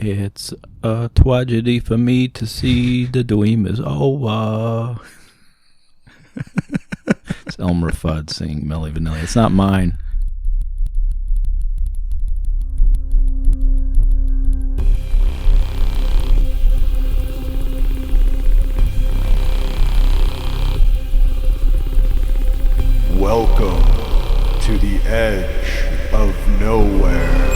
It's a tragedy for me to see the dream is over. It's Elmer Fudd singing Milli Vanilli. It's not mine. Welcome to the edge of nowhere.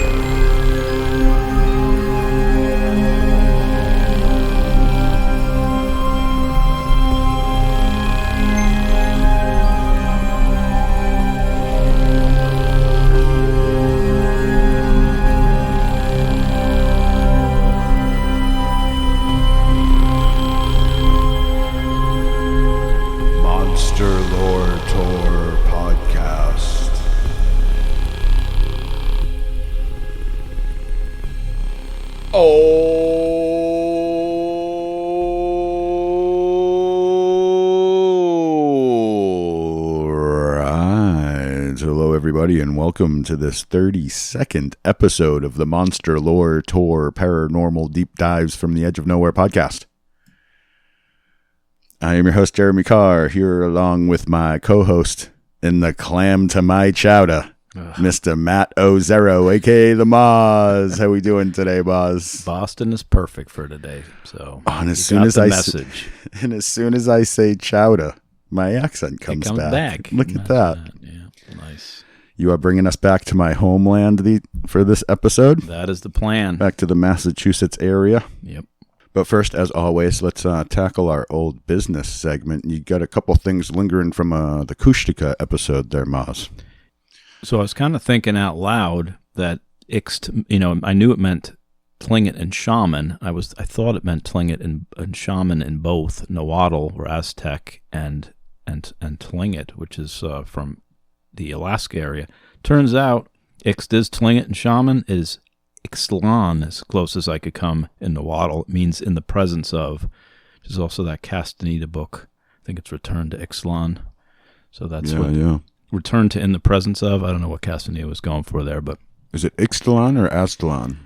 And welcome to this 32nd episode of the Monster Lore Tour Paranormal Deep Dives from the Edge of Nowhere podcast. I am your host, Jeremy Carr, here along with my co-host in the clam to my chowder, Mr. Matt Ozero, a.k.a. the Moz. How we doing today, Moz? Boston is perfect for today, so and as soon as I say chowder, my accent comes back. Look at that. Yeah, nice. You are bringing us back to my homeland for this episode. That is the plan. Back to the Massachusetts area. Yep. But first, as always, let's tackle our old business segment. You got a couple things lingering from the Kushtaka episode there, Maz. So I was kind of thinking out loud that I knew it meant Tlingit and shaman. I thought it meant Tlingit and shaman in both Nahuatl or Aztec and Tlingit, which is from the Alaska area. Turns out Ixt is Tlingit and shaman is Ixtlan, as close as I could come in Nahuatl. It means in the presence of, which is also that Castaneda book. I think it's Return to Ixtlan. So that's Return to in the presence of. I don't know what Castaneda was going for there, but is it Ixtlan or Aztlan?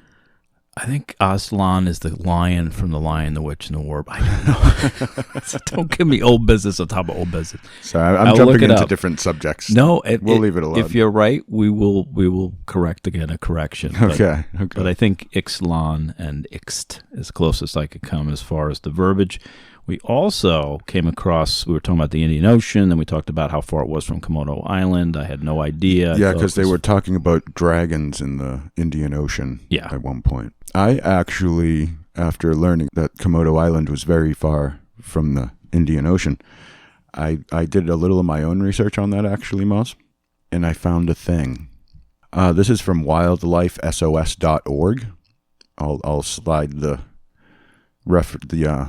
I think Aslan is the lion from The Lion, the Witch, and the Warp. I don't know. So don't give me old business on top of old business. Sorry, I'm jumping into different subjects. No, we'll leave it alone. If you're right, we will correct again a correction. Okay. But I think Ixtlan and Ixt is closest I could come as far as the verbiage. We also came across, we were talking about the Indian Ocean, and we talked about how far it was from Komodo Island. I had no idea. Yeah, because they were talking about dragons in the Indian Ocean at one point. I actually, after learning that Komodo Island was very far from the Indian Ocean, I did a little of my own research on that, actually, Moz, and I found a thing. This is from wildlifesos.org. I'll slide the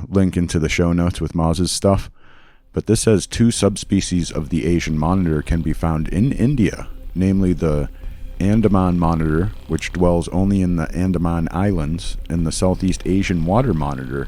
link into the show notes with Moz's stuff. But this says 2 subspecies of the Asian monitor can be found in India, namely the Andaman monitor, which dwells only in the Andaman Islands, and the Southeast Asian water monitor,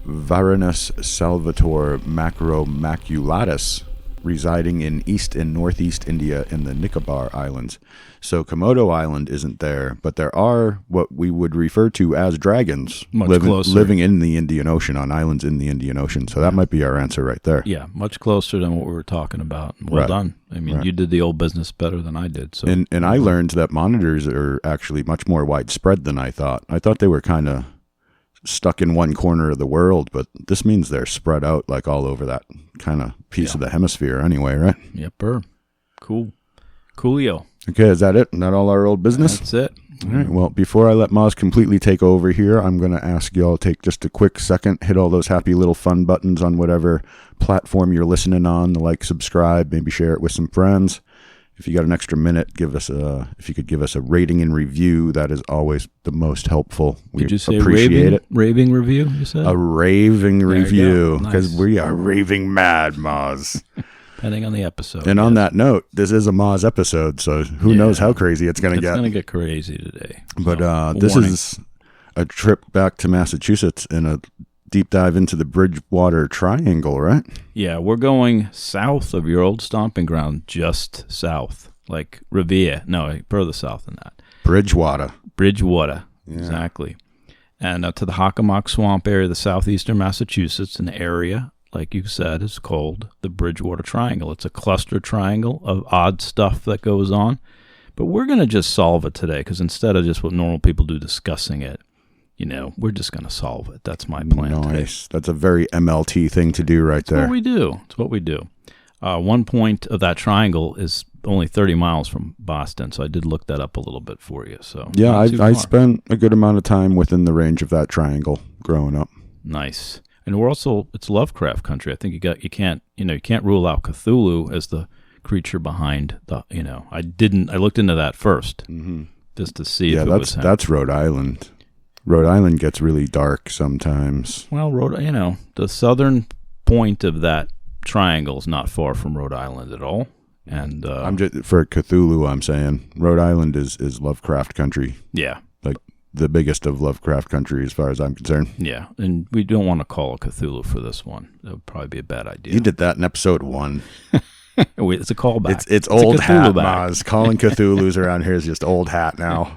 Varanus salvator macromaculatus, residing in East and Northeast India in the Nicobar Islands. So Komodo Island isn't there, but there are what we would refer to as dragons living in the Indian Ocean, on islands in the Indian Ocean. So that might be our answer right there. Yeah, much closer than what we were talking about. Well done. I mean, you did the old business better than I did. So, and I learned that monitors are actually much more widespread than I thought. I thought they were kind of stuck in one corner of the world, but this means they're spread out like all over that kind of piece of the hemisphere anyway, right? Yep. Cool. Coolio. Okay, is that it? Isn't that all our old business? That's it. All right, well, before I let Moz completely take over here, I'm going to ask y'all to take just a quick second, hit all those happy little fun buttons on whatever platform you're listening on, like subscribe, maybe share it with some friends. If you got an extra minute, if you could give us a rating and review, that is always the most helpful. We Did you say appreciate it. Raving review, you said? A raving review, because nice. We are raving mad, Moz. Depending on the episode. And on that note, this is a Moz episode, so who knows how crazy it's going to get. It's going to get crazy today. But this is a trip back to Massachusetts and a deep dive into the Bridgewater Triangle, right? Yeah, we're going south of your old stomping ground, just south, like Revere. No, further south than that. Bridgewater. exactly. And to the Hockomock Swamp area, the southeastern Massachusetts, an area, like you said, is called the Bridgewater Triangle. It's a cluster triangle of odd stuff that goes on. But we're going to just solve it today, because instead of just what normal people do discussing it, we're just going to solve it. That's my plan Nice. Today. That's a very MLT thing to do right there. That's what we do. One point of that triangle is only 30 miles from Boston, so I did look that up a little bit for you. So yeah, I spent a good amount of time within the range of that triangle growing up. Nice. And it's Lovecraft country. I think you can't rule out Cthulhu as the creature behind the, I looked into that first just to see if it was him. That's Rhode Island. Rhode Island gets really dark sometimes. Well, the southern point of that triangle is not far from Rhode Island at all. And I'm just for Cthulhu, I'm saying Rhode Island is Lovecraft country. Yeah. Like the biggest of Lovecraft country as far as I'm concerned. Yeah, and we don't want to call it Cthulhu for this one. That would probably be a bad idea. You did that in episode 1. Wait, it's a callback. It's old hat, Maz. Calling Cthulhu's around here is just old hat now.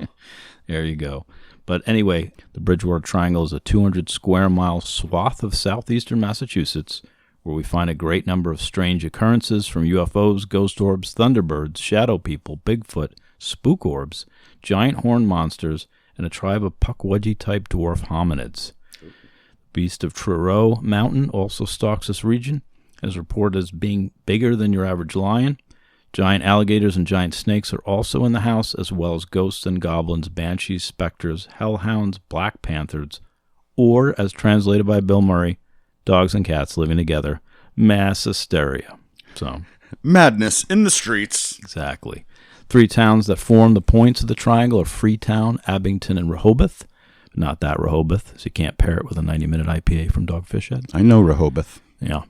There you go. But anyway, the Bridgewater Triangle is a 200 square mile swath of southeastern Massachusetts where we find a great number of strange occurrences from UFOs, ghost orbs, thunderbirds, shadow people, Bigfoot, spook orbs, giant horned monsters, and a tribe of Pukwudgie-type dwarf hominids. The beast of Truro Mountain also stalks this region, and is reported as being bigger than your average lion. Giant alligators and giant snakes are also in the house, as well as ghosts and goblins, banshees, specters, hellhounds, black panthers, or, as translated by Bill Murray, dogs and cats living together, mass hysteria. So, madness in the streets. Exactly. 3 towns that form the points of the triangle are Freetown, Abington, and Rehoboth. Not that Rehoboth, so you can't pair it with a 90-minute IPA from Dogfish Head. I know Rehoboth. Yeah.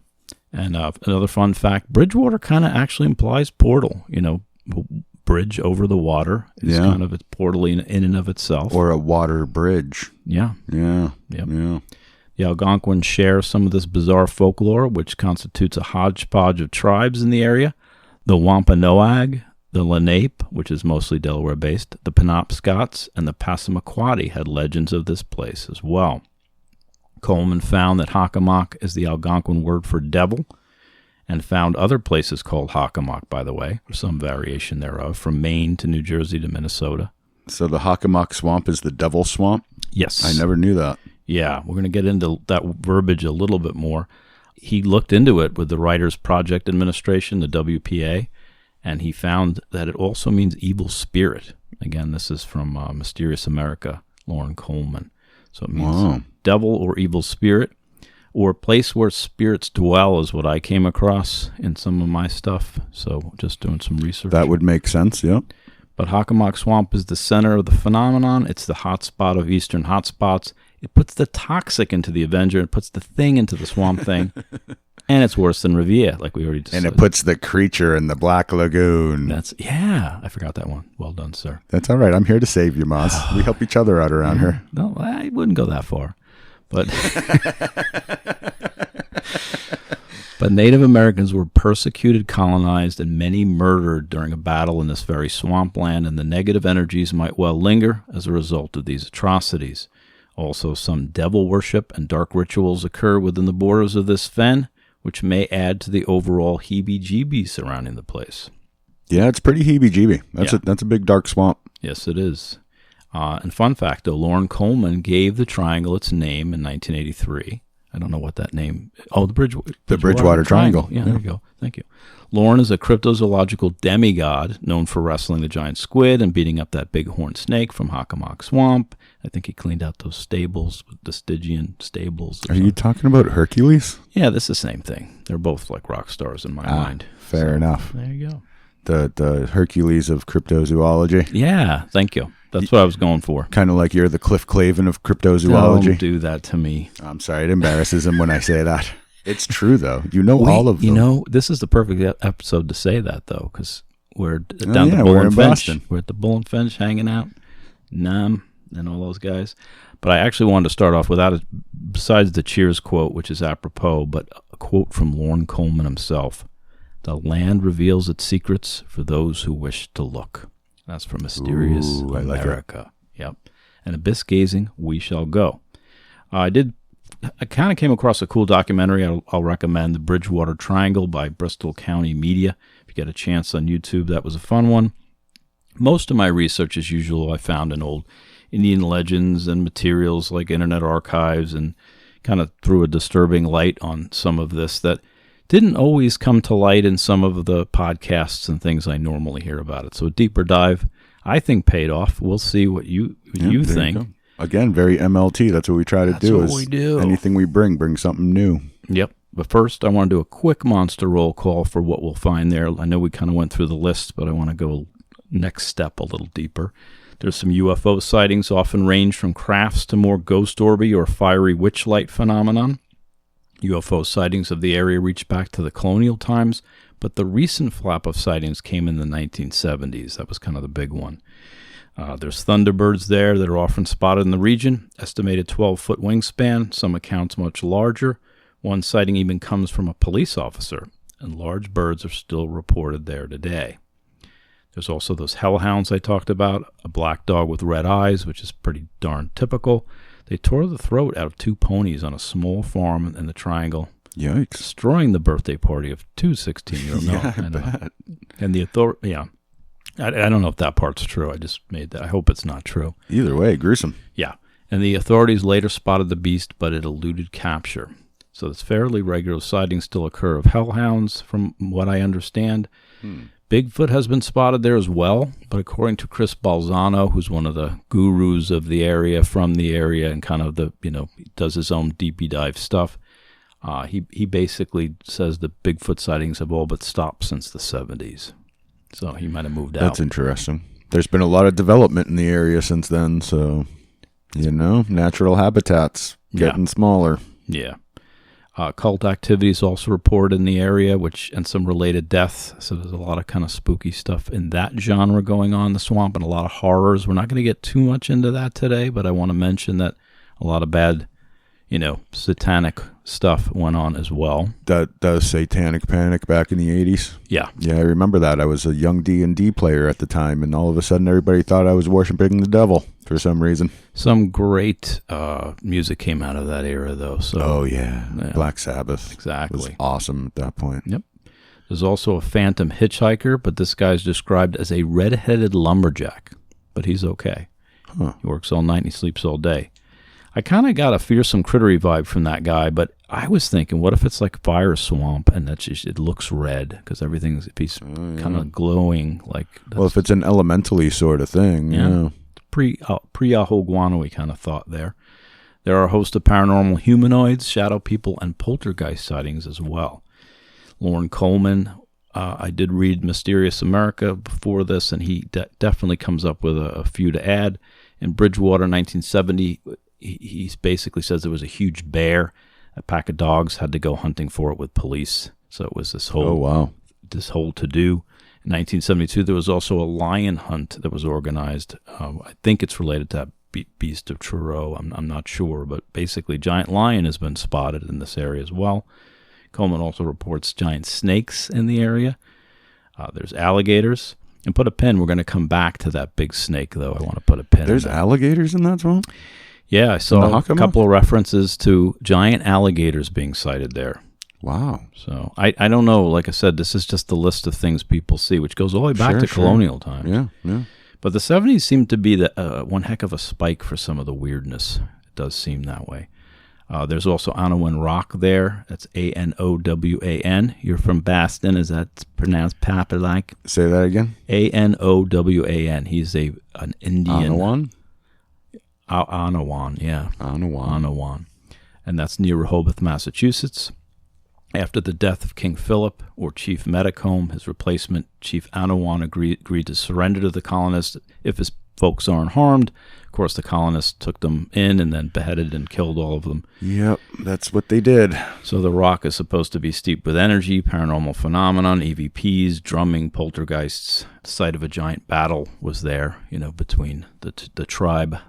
And another fun fact, Bridgewater kind of actually implies portal. Bridge over the water is kind of its portal in and of itself. Or a water bridge. Yeah. Yeah. Yep. Yeah. The Algonquins share some of this bizarre folklore, which constitutes a hodgepodge of tribes in the area. The Wampanoag, the Lenape, which is mostly Delaware-based, the Penobscots, and the Passamaquoddy had legends of this place as well. Coleman found that Hockomock is the Algonquin word for devil, and found other places called Hockomock, by the way, or some variation thereof, from Maine to New Jersey to Minnesota. So the Hockomock Swamp is the Devil Swamp? Yes. I never knew that. Yeah, we're going to get into that verbiage a little bit more. He looked into it with the Writers' Project Administration, the WPA, and he found that it also means evil spirit. Again, this is from Mysterious America, Lauren Coleman. So it means devil or evil spirit, or place where spirits dwell is what I came across in some of my stuff. So just doing some research. That would make sense, yeah. But Hockomock Swamp is the center of the phenomenon. It's the hotspot of eastern hotspots. It puts the toxic into the Avenger. It puts the thing into the Swamp Thing. And it's worse than Riviera, like we already just said. And it puts the creature in the Black Lagoon. I forgot that one. Well done, sir. That's all right. I'm here to save you, Moss. We help each other out around here. No, I wouldn't go that far. But but Native Americans were persecuted, colonized, and many murdered during a battle in this very swampland, and the negative energies might well linger as a result of these atrocities. Also, some devil worship and dark rituals occur within the borders of this fen, which may add to the overall heebie-jeebies surrounding the place. Yeah, it's pretty heebie-jeebie. That's a big dark swamp. Yes, it is. And fun fact, though, Lauren Coleman gave the triangle its name in 1983. I don't know what that name... Oh, the Bridgewater Triangle. Yeah, there you go. Thank you. Lauren is a cryptozoological demigod known for wrestling the giant squid and beating up that big horned snake from Hockomock Swamp. I think he cleaned out those stables, the Stygian stables. Are you talking about Hercules? Yeah, that's the same thing. They're both like rock stars in my mind. Fair enough. There you go. The Hercules of cryptozoology. Yeah, thank you. That's what I was going for. Kind of like you're the Cliff Clavin of cryptozoology. Don't do that to me. I'm sorry, it embarrasses him when I say that. It's true, though. You know all of them. You know, this is the perfect episode to say that, though, because we're down the Bull and Finch. Boston. We're at the Bull and Finch hanging out. Nam and all those guys. But I actually wanted to start off besides the Cheers quote, which is apropos, but a quote from Lauren Coleman himself. The land reveals its secrets for those who wish to look. That's from Mysterious America. Yep. and abyss gazing we shall go. I kind of came across a cool documentary I'll recommend, The Bridgewater Triangle by Bristol County Media. If you get a chance on YouTube, that was a fun one. Most of my research, as usual, I found in old Indian legends and materials like Internet Archives, and kind of threw a disturbing light on some of this that didn't always come to light in some of the podcasts and things I normally hear about it. So a deeper dive, I think, paid off. We'll see what you think. You Again, very MLT. That's what we try to do. That's what we do. Anything we bring something new. Yep. But first, I want to do a quick monster roll call for what we'll find there. I know we kind of went through the list, but I want to go next step a little deeper. There's some UFO sightings, often range from crafts to more ghost orby or fiery witch light phenomenon. UFO sightings of the area reach back to the colonial times, but the recent flap of sightings came in the 1970s. That was kind of the big one. There's thunderbirds there that are often spotted in the region, estimated 12-foot wingspan, some accounts much larger. One sighting even comes from a police officer, and large birds are still reported there today. There's also those hellhounds I talked about, a black dog with red eyes, which is pretty darn typical. They tore the throat out of 2 ponies on a small farm in the Triangle, Yikes. destroying the birthday party of 2 16-year-olds. Yeah, I bet. And the authority, yeah. I don't know if that part's true. I just made that. I hope it's not true. Either way, gruesome. Yeah. And the authorities later spotted the beast, but it eluded capture. So it's fairly regular sightings still occur of hellhounds, from what I understand. Bigfoot has been spotted there as well, but according to Chris Balzano, who's one of the gurus of the area, from the area, and kind of does his own deepy dive stuff, he basically says the Bigfoot sightings have all but stopped since the 70s. So he might have moved out. That's interesting. There's been a lot of development in the area since then, so, natural habitats getting smaller. Yeah. Cult activities also reported in the area, and some related deaths. So there's a lot of kind of spooky stuff in that genre going on in the swamp, and a lot of horrors. We're not going to get too much into that today, but I want to mention that a lot of bad, satanic stuff went on as well. That satanic panic back in the 80s? Yeah. Yeah, I remember that. I was a young D&D player at the time, and all of a sudden everybody thought I was worshiping the devil for some reason. Some great music came out of that era, though. So, Black Sabbath. Exactly. Was awesome at that point. Yep. There's also a phantom hitchhiker, but this guy's described as a red-headed lumberjack, but he's okay. Huh. He works all night and he sleeps all day. I kind of got a fearsome crittery vibe from that guy, but I was thinking, what if it's like fire swamp and it looks red because everything's kind of glowing like. Well, if it's an elementally sort of thing, yeah. Pre-Ahoguano kind of thought there. There are a host of paranormal humanoids, shadow people, and poltergeist sightings as well. Lauren Coleman, I did read Mysterious America before this, and he definitely comes up with a few to add. In Bridgewater, 1970. He basically says there was a huge bear. A pack of dogs had to go hunting for it with police. So it was this whole to-do. In 1972, there was also a lion hunt that was organized. I think it's related to that beast of Truro. I'm not sure, but basically, giant lion has been spotted in this area as well. Coleman also reports giant snakes in the area. There's alligators. And put a pin. We're going to come back to that big snake, though. I want to put a pin. There's alligators in that swamp? Yeah, I saw a couple of references to giant alligators being sighted there. Wow. So I don't know. Like I said, this is just the list of things people see, which goes all the way back to colonial times. Yeah. But the 70s seemed to be one heck of a spike for some of the weirdness. It does seem that way. There's also Anowan Rock there. That's Anowan. You're from Boston. Is that pronounced Papa-like? Say that again. Anowan. He's an Indian. Anowan? Anowan, yeah. Anowan. And that's near Rehoboth, Massachusetts. After the death of King Philip, or Chief Metacomb, his replacement, Chief Anowan, agreed to surrender to the colonists if his folks aren't harmed. Of course, the colonists took them in and then beheaded and killed all of them. Yep, that's what they did. So the rock is supposed to be steeped with energy, paranormal phenomenon, EVPs, drumming, poltergeists. The site of a giant battle was there, between the tribe.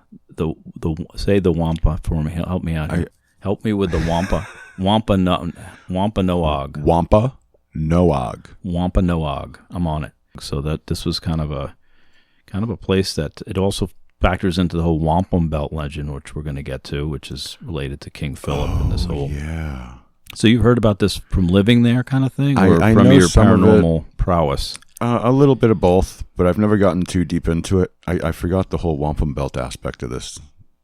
Say the Wampa for me. Help me out here. Help me with the Wampa. Wampanoag. Wampanoag. I'm on it. So that this was kind of a place that it also factors into the whole wampum belt legend, which we're going to get to, which is related to King Philip and this whole. Yeah. So you heard about this from living there, kind of thing, or I from know your some paranormal prowess? A little bit of both, but I've never gotten too deep into it. I forgot the whole wampum belt aspect of this.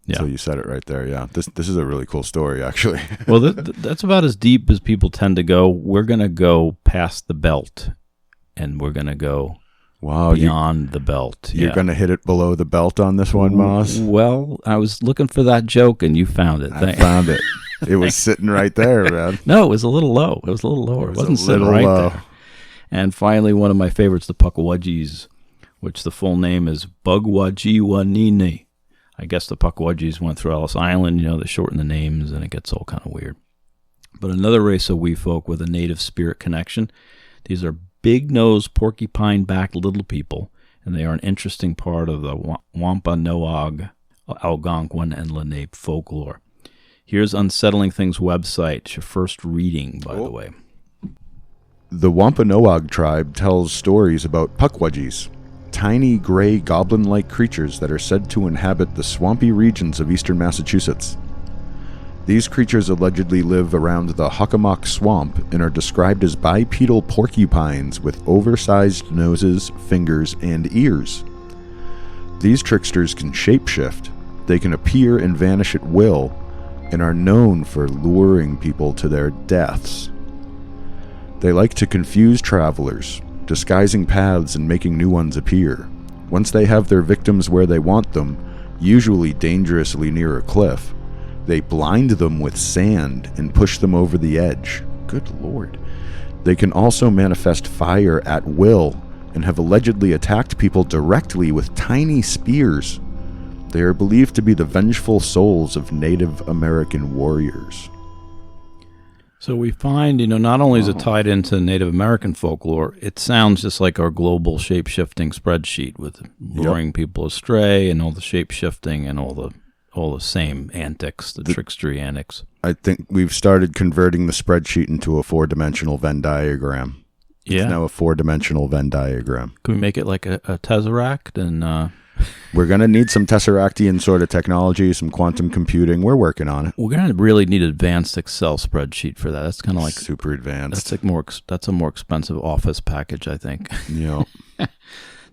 Yeah. So you said it right there. Yeah, this is a really cool story, actually. Well, that's about as deep as people tend to go. We're going to go past the belt, and we're going to go beyond the belt. You're going to hit it below the belt on this one, Moss? Well, I was looking for that joke, and you found it. I found it. It was sitting right there, man. No, it was a little low. It was a little lower. It wasn't sitting right there. And finally, one of my favorites, the Pukwudgies, which the full name is Bugwudgie-Wanini. I guess the Pukwudgies went through Ellis Island, they shorten the names, and it gets all kind of weird. But another race of wee folk with a native spirit connection. These are big-nosed, porcupine-backed little people, and they are an interesting part of the Wampanoag, Algonquin, and Lenape folklore. Here's Unsettling Things website. It's your first reading, by the way. The Wampanoag tribe tells stories about Pukwudgies, tiny gray goblin-like creatures that are said to inhabit the swampy regions of eastern Massachusetts. These creatures allegedly live around the Hockomock Swamp and are described as bipedal porcupines with oversized noses, fingers, and ears. These tricksters can shapeshift, they can appear and vanish at will, and are known for luring people to their deaths. They like to confuse travelers, disguising paths and making new ones appear. Once they have their victims where they want them, usually dangerously near a cliff, they blind them with sand and push them over the edge. Good Lord. They can also manifest fire at will and have allegedly attacked people directly with tiny spears. They are believed to be the vengeful souls of Native American warriors. So we find, not only is it tied into Native American folklore, it sounds just like our global shape-shifting spreadsheet with luring people astray and all the shape-shifting and all the same antics, the trickstery antics. I think we've started converting the spreadsheet into a 4-dimensional Venn diagram. Yeah. It's now a 4-dimensional Venn diagram. Can we make it like a tesseract and... We're going to need some Tesseractian sort of technology, some quantum computing. We're working on it. We're going to really need an advanced Excel spreadsheet for that. That's kind of like... super advanced. That's a more expensive office package, I think. Yeah.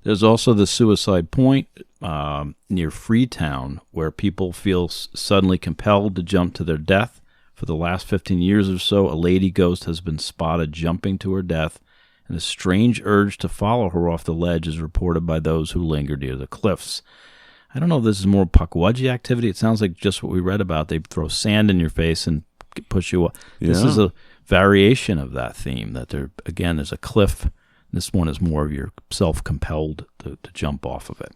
There's also the Suicide Point near Freetown, where people feel suddenly compelled to jump to their death. For the last 15 years or so, a lady ghost has been spotted jumping to her death, and a strange urge to follow her off the ledge is reported by those who linger near the cliffs. I don't know if this is more Pukwudgie activity. It sounds like just what we read about. They throw sand in your face and push you up. Yeah. This is a variation of that theme, that there's a cliff. This one is more of your self-compelled to jump off of it.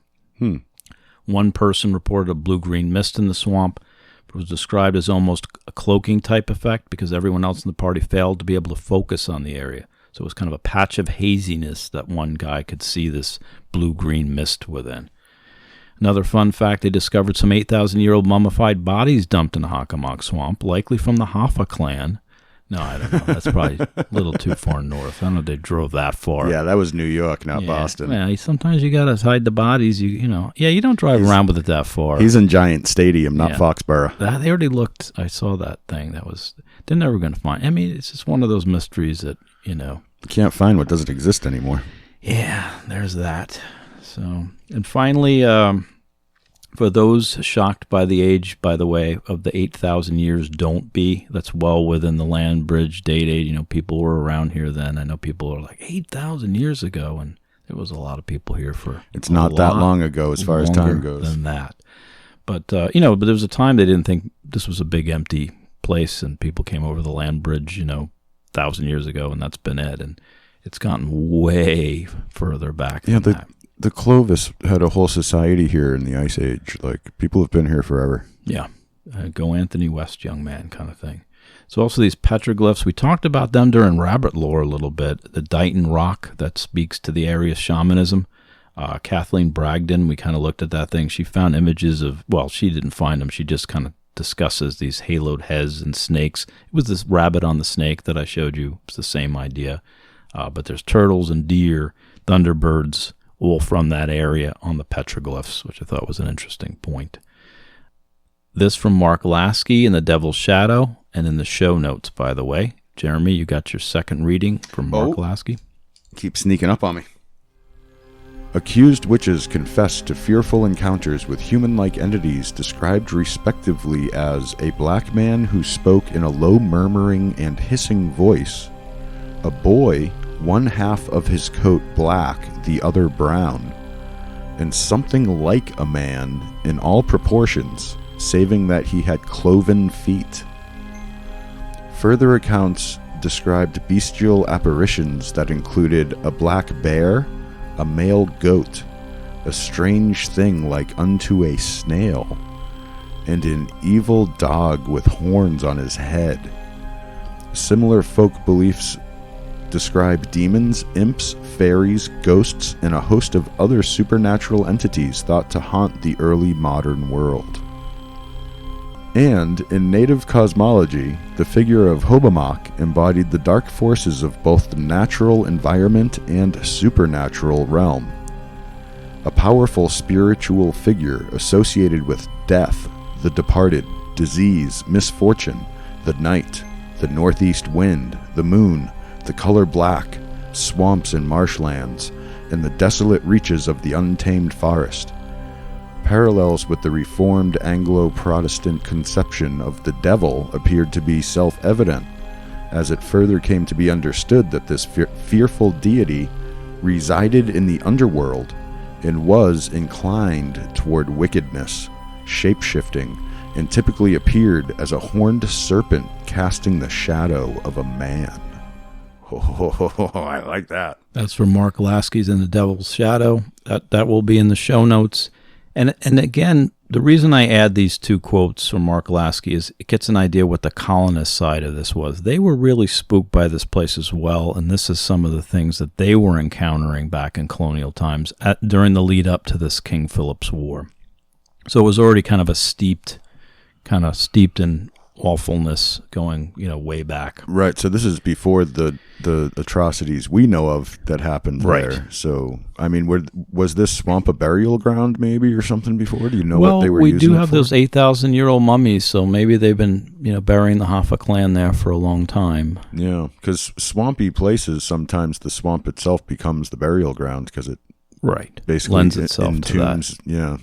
One person reported a blue-green mist in the swamp. It was described as almost a cloaking type effect because everyone else in the party failed to be able to focus on the area. So it was kind of a patch of haziness that one guy could see this blue-green mist within. Another fun fact, they discovered some 8,000-year-old mummified bodies dumped in the Hockomock Swamp, likely from the Hoffa clan. No, I don't know. That's probably a little too far north. I don't know if they drove that far. Yeah, that was New York, not Boston. Yeah, sometimes you got to hide the bodies. You don't drive around with it that far. He's in Giant Stadium, not Foxborough. They already looked. I saw that thing. They're never going to find. I mean, it's just one of those mysteries that, You can't find what doesn't exist anymore. Yeah, there's that. So, and finally, for those shocked by the age, by the way, of the 8,000 years, don't be. That's well within the land bridge date age. People were around here then. I know people are like 8,000 years ago, and there was a lot of people here for. It's not that long ago as far as time goes. Than that, but but there was a time they didn't think this was a big empty place, and people came over the land bridge, 1,000 years ago, and that's been it, and it's gotten way further back than that. The Clovis had a whole society here in the Ice Age. Like, people have been here forever. Yeah. Go Anthony West, young man kind of thing. So also these petroglyphs, we talked about them during rabbit lore a little bit. The Dighton Rock, that speaks to the area's shamanism. Kathleen Bragdon, we kind of looked at that thing. She found images of, well, she didn't find them. She just kind of discusses these haloed heads and snakes. It was this rabbit on the snake that I showed you. It's the same idea. But there's turtles and deer, thunderbirds, all from that area on the petroglyphs, which I thought was an interesting point. This from Mark Lasky in The Devil's Shadow, and in the show notes, by the way. Jeremy, you got your second reading from Mark Lasky? Keep sneaking up on me. Accused witches confessed to fearful encounters with human-like entities described respectively as a black man who spoke in a low murmuring and hissing voice, a boy, one half of his coat black, the other brown, and something like a man in all proportions, saving that he had cloven feet. Further accounts described bestial apparitions that included a black bear, a male goat, a strange thing like unto a snail, and an evil dog with horns on his head. Similar folk beliefs describe demons, imps, fairies, ghosts, and a host of other supernatural entities thought to haunt the early modern world. And in native cosmology, the figure of Hockomock embodied the dark forces of both the natural environment and supernatural realm. A powerful spiritual figure associated with death, the departed, disease, misfortune, the night, the northeast wind, the moon, the color black, swamps and marshlands, and the desolate reaches of the untamed forest. Parallels with the Reformed Anglo-Protestant conception of the devil appeared to be self-evident, as it further came to be understood that this fearful deity resided in the underworld and was inclined toward wickedness, shape-shifting, and typically appeared as a horned serpent casting the shadow of a man. Oh, I like that. That's from Mark Lasky's In the Devil's Shadow. That will be in the show notes. And again, the reason I add these two quotes from Mark Lasky is it gets an idea what the colonist side of this was. They were really spooked by this place as well, and this is some of the things that they were encountering back in colonial times during the lead up to this King Philip's War. So it was already kind of steeped in awfulness going, way back. Right. So this is before the atrocities we know of that happened there. Right. So, I mean, was this swamp a burial ground maybe or something before? Do you know what they were using it for? Well, we do have those 8,000-year-old mummies, so maybe they've been, burying the Hoffa clan there for a long time. Yeah, because swampy places, sometimes the swamp itself becomes the burial ground because it basically lends itself to that. Yeah.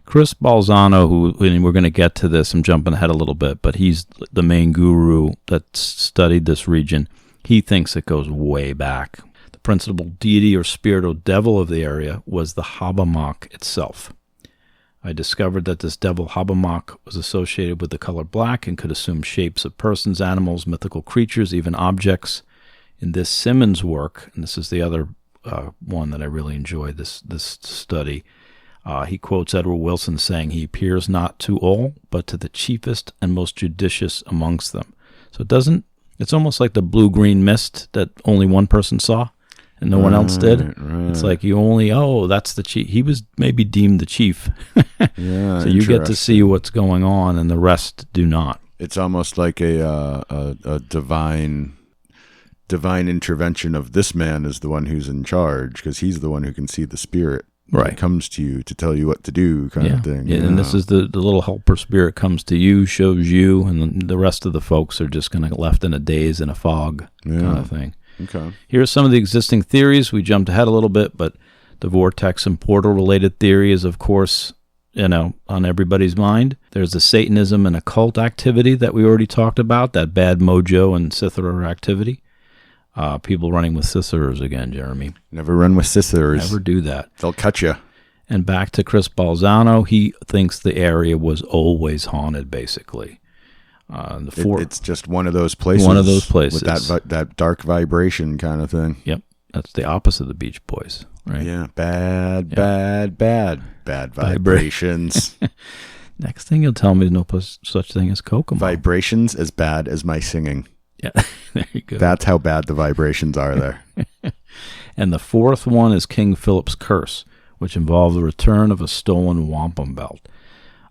Chris Balzano, and we're going to get to this, I'm jumping ahead a little bit, but he's the main guru that studied this region. He thinks it goes way back. The principal deity or spirit or devil of the area was the Hockomock itself. I discovered that this devil Hockomock was associated with the color black and could assume shapes of persons, animals, mythical creatures, even objects. In this Simmons work, and this is the other one that I really enjoyed, this study, he quotes Edward Wilson saying, "He appears not to all, but to the chiefest and most judicious amongst them." So it's almost like the blue-green mist that only one person saw and no one else did. Right. It's like that's the chief. He was maybe deemed the chief. Yeah, so you get to see what's going on and the rest do not. It's almost like a divine intervention of this man is the one who's in charge because he's the one who can see the spirit. Right. It comes to you to tell you what to do kind of thing. Yeah, and this is the little helper spirit comes to you, shows you, and the rest of the folks are just kind of left in a daze and a fog kind of thing. Okay. Here's some of the existing theories. We jumped ahead a little bit, but the vortex and portal related theory is, of course, on everybody's mind. There's the Satanism and occult activity that we already talked about, that bad mojo and Sithera activity. People running with scissors again, Jeremy. Never run with scissors. Never do that. They'll cut you. And back to Chris Balzano, he thinks the area was always haunted, basically. It's just one of those places. One of those places. With that dark vibration kind of thing. Yep. That's the opposite of the Beach Boys, right? Yeah. Bad vibrations. Next thing you'll tell me there's no such thing as Kokomo. Vibrations as bad as my singing. Yeah, there you go. That's how bad the vibrations are there. And the fourth one is King Philip's Curse, which involved the return of a stolen wampum belt.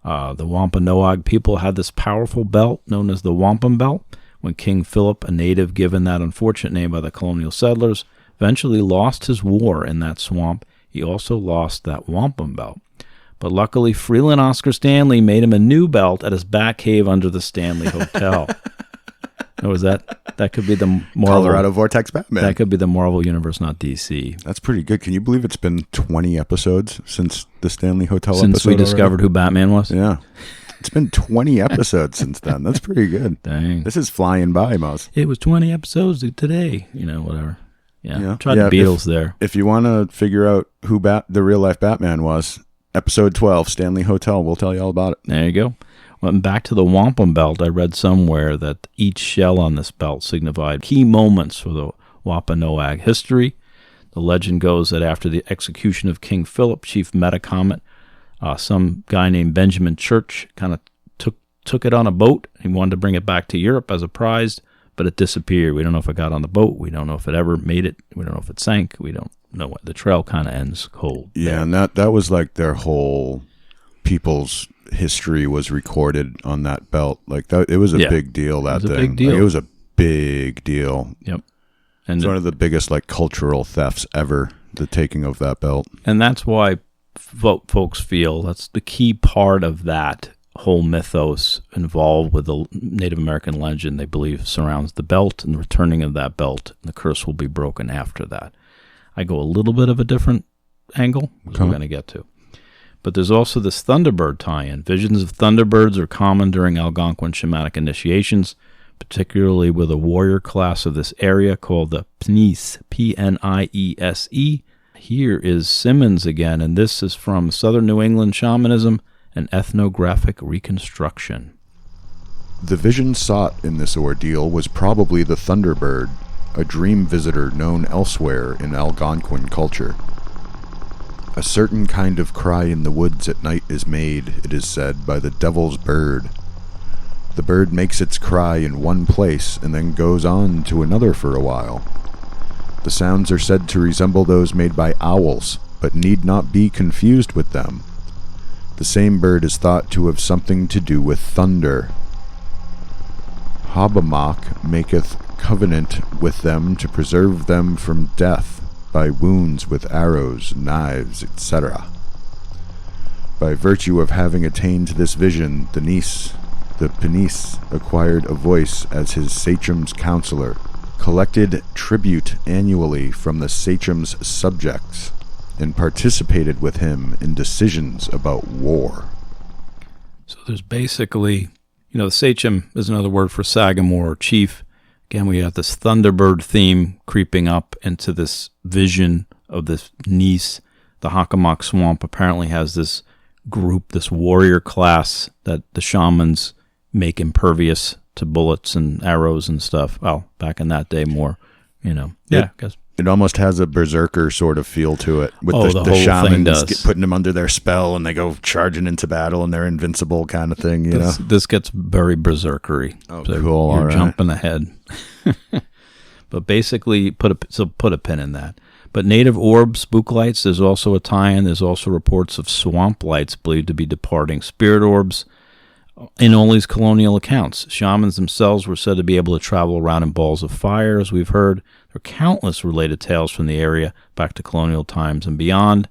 The Wampanoag people had this powerful belt known as the wampum belt. When King Philip, a native given that unfortunate name by the colonial settlers, eventually lost his war in that swamp. He also lost that wampum belt. But luckily, Freeland Oscar Stanley made him a new belt at his back cave under the Stanley Hotel. What was that? That could be the Marvel, Colorado Vortex Batman. That could be the Marvel Universe, not DC. That's pretty good. Can you believe it's been 20 episodes since the Stanley Hotel since episode? Since we discovered who Batman was? Yeah. It's been 20 episodes since then. That's pretty good. Dang. This is flying by, Moz. It was 20 episodes today. Whatever. Yeah. Tried the Beatles there. If you want to figure out who the real-life Batman was, episode 12, Stanley Hotel, we'll tell you all about it. There you go. Well, back to the wampum belt, I read somewhere that each shell on this belt signified key moments for the Wampanoag history. The legend goes that after the execution of King Philip, Chief Metacomet, some guy named Benjamin Church kind of took it on a boat. He wanted to bring it back to Europe as a prize, but it disappeared. We don't know if it got on the boat. We don't know if it ever made it. We don't know if it sank. We don't know. What the trail kind of ends cold. Yeah, there. And that was like their whole people's history was recorded on that belt. Like that, it was a big deal. That thing. Big deal. Like, it was a big deal. Yep. And it's one of the biggest like cultural thefts ever. The taking of that belt. And that's why folks feel that's the key part of that whole mythos involved with the Native American legend they believe surrounds the belt, and the returning of that belt, and the curse will be broken after that. I go a little bit of a different angle, which we're going to get to. But there's also this Thunderbird tie-in. Visions of Thunderbirds are common during Algonquin shamanic initiations, particularly with a warrior class of this area called the Pniese, P-N-I-E-S-E. Here is Simmons again, and this is from Southern New England Shamanism, an ethnographic reconstruction. The vision sought in this ordeal was probably the Thunderbird, a dream visitor known elsewhere in Algonquin culture. A certain kind of cry in the woods at night is made, it is said, by the devil's bird. The bird makes its cry in one place and then goes on to another for a while. The sounds are said to resemble those made by owls, but need not be confused with them. The same bird is thought to have something to do with thunder. Hockomock maketh covenant with them to preserve them from death by wounds with arrows, knives, etc. By virtue of having attained this vision, the Pniese acquired a voice as his Sachem's counselor, collected tribute annually from the Sachem's subjects, and participated with him in decisions about war. So there's basically, the Sachem is another word for sagamore or chief. Again, we have this Thunderbird theme creeping up into this vision of this Pniese. The Hockomock Swamp apparently has this group, this warrior class that the shamans make impervious to bullets and arrows and stuff. Well, back in that day more, Yeah, because it almost has a berserker sort of feel to it. With the the whole shamans thing does. putting them under their spell and they go charging into battle and they're invincible kind of thing, you know? This gets very berserkery. Oh, so cool. You're all right. jumping ahead. But basically, put a pin in that. But native orb spook lights, there's also a tie-in. There's also reports of swamp lights believed to be departing spirit orbs. In all these colonial accounts, shamans themselves were said to be able to travel around in balls of fire, as we've heard. There are countless related tales from the area back to colonial times and beyond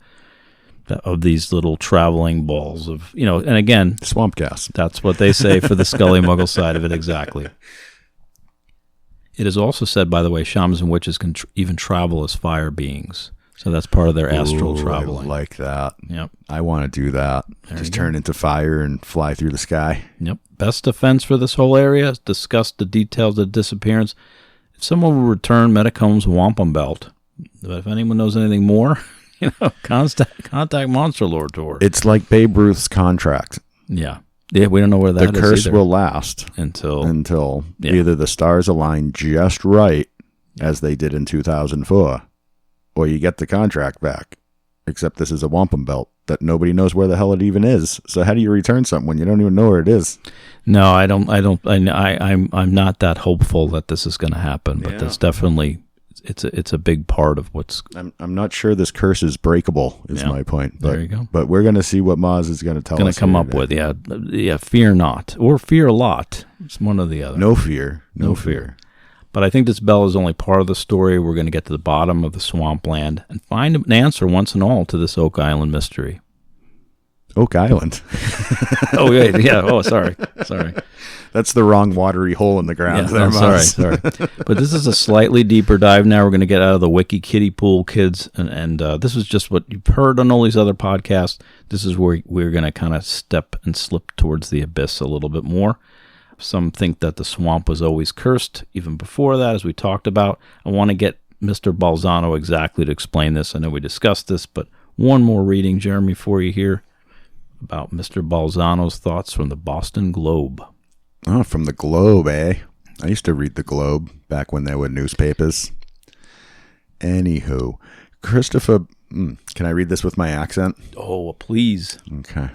of these little traveling balls of, and again, swamp gas. That's what they say for the Scully Muggle side of it, exactly. It is also said, by the way, shamans and witches can even travel as fire beings. So that's part of their astral traveling. I like that. Yep. I want to do that. Just turn into fire and fly through the sky. Yep. Best defense for this whole area. Discuss the details of the disappearance. If someone will return Metacomb's wampum belt, but if anyone knows anything more, contact Monster Lord Tour. It's like Babe Ruth's contract. Yeah. Yeah, we don't know where that is. The curse will last until either the stars align just right, as they did in 2004, or you get the contract back. Except this is a wampum belt that nobody knows where the hell it even is. So how do you return something when you don't even know where it is? No, I'm not that hopeful that this is going to happen. But that's definitely it's a big part of what's. I'm not sure this curse is breakable. Is my point. But, there you go. But we're going to see what Maz is going to tell us. Going to come up with Fear not or fear a lot. It's one or the other. No fear. No fear. But I think this bell is only part of the story. We're going to get to the bottom of the swampland and find an answer once and all to this Oak Island mystery. Oak Island? Oh, yeah. Oh, sorry. That's the wrong watery hole in the ground. Yeah, sorry. But this is a slightly deeper dive now. We're going to get out of the wiki kiddie pool, kids. And this is just what you've heard on all these other podcasts. This is where we're going to kind of step and slip towards the abyss a little bit more. Some think that the swamp was always cursed, even before that, as we talked about. I want to get Mr. Balzano exactly to explain this. I know we discussed this, but one more reading, Jeremy, for you here about Mr. Balzano's thoughts from the Boston Globe. Oh, from the Globe, eh? I used to read the Globe back when there were newspapers. Anywho, Christopher... can I read this with my accent? Oh, please. Okay.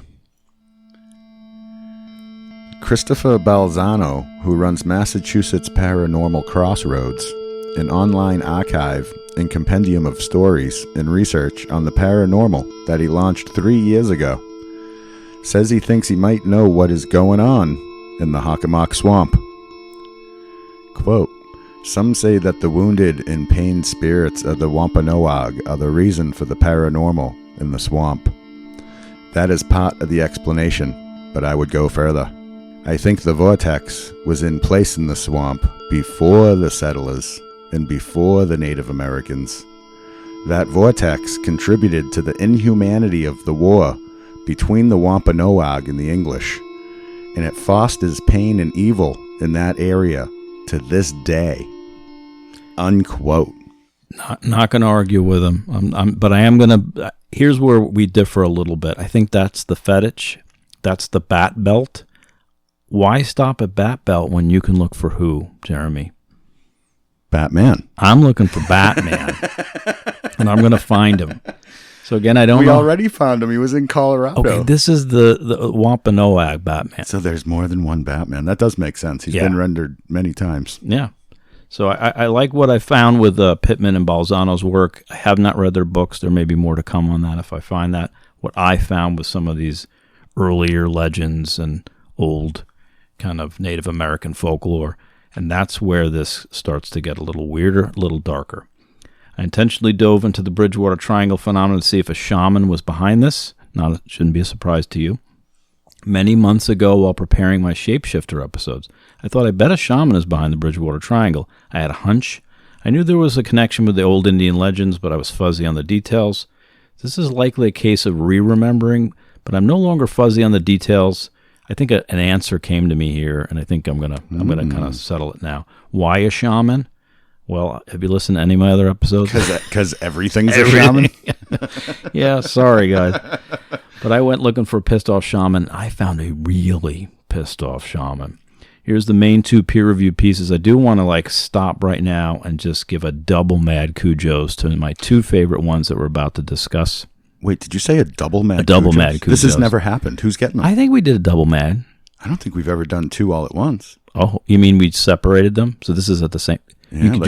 Christopher Balzano, who runs Massachusetts Paranormal Crossroads, an online archive and compendium of stories and research on the paranormal that he launched 3 years ago, says he thinks he might know what is going on in the Hockomock Swamp. Quote, some say that the wounded and pained spirits of the Wampanoag are the reason for the paranormal in the swamp. That is part of the explanation, but I would go further. I think the vortex was in place in the swamp before the settlers and before the Native Americans. That vortex contributed to the inhumanity of the war between the Wampanoag and the English, and it fosters pain and evil in that area to this day. Unquote. Not going to argue with him, but I am going to... Here's where we differ a little bit. I think that's the fetish. That's the bat belt. Why stop at bat belt when you can look for who, Jeremy? Batman. I'm looking for Batman, and I'm going to find him. So again, I don't know. We already found him. He was in Colorado. Okay, this is the Wampanoag Batman. So there's more than one Batman. That does make sense. He's been rendered many times. Yeah. So I like what I found with Pittman and Balzano's work. I have not read their books. There may be more to come on that if I find that. What I found with some of these earlier legends and old kind of Native American folklore, and that's where this starts to get a little weirder, a little darker. I intentionally dove into the Bridgewater Triangle phenomenon to see if a shaman was behind this. It shouldn't be a surprise to you. Many months ago, while preparing my Shapeshifter episodes, I thought I bet a shaman is behind the Bridgewater Triangle. I had a hunch. I knew there was a connection with the old Indian legends, but I was fuzzy on the details. This is likely a case of re-remembering, but I'm no longer fuzzy on the details. I think an answer came to me here, and I think I'm gonna kind of settle it now. Why a shaman? Well, have you listened to any of my other episodes? Because everything's a shaman? Yeah, sorry, guys. But I went looking for a pissed-off shaman. I found a really pissed-off shaman. Here's the main two peer-reviewed pieces. I do want to stop right now and just give a double mad Cujos to my two favorite ones that we're about to discuss. Wait, did you say a double mad? A double mad Cujos. This has never happened. Who's getting them? I think we did a double mad. I don't think we've ever done two all at once. Oh, you mean we separated them? So this is at the same... Yeah,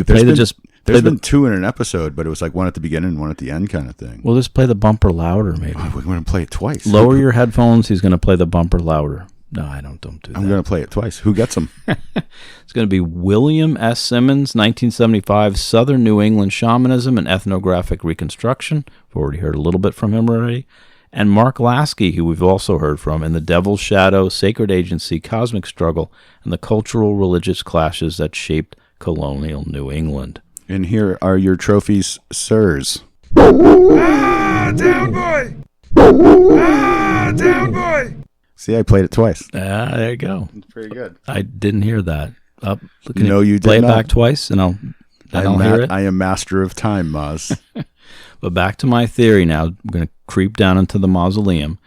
there's been two in an episode, but it was one at the beginning and one at the end kind of thing. We'll just play the bumper louder, maybe. Oh, we're going to play it twice. Lower your headphones. He's going to play the bumper louder. No, I don't do that. I'm going to play it twice. Who gets them? It's going to be William S. Simmons, 1975, Southern New England Shamanism and Ethnographic Reconstruction. We've already heard a little bit from him already. And Mark Lasky, who we've also heard from, in The Devil's Shadow, Sacred Agency, Cosmic Struggle, and the Cultural Religious Clashes that Shaped Colonial New England. And here are your trophies, sirs. Ah, down boy! Ah, down boy! See, I played it twice. There you go. It's pretty good. I didn't hear that. No, you did play not. It back twice, and I'll hear it. I am master of time, Maz. But back to my theory now. I'm going to creep down into the mausoleum.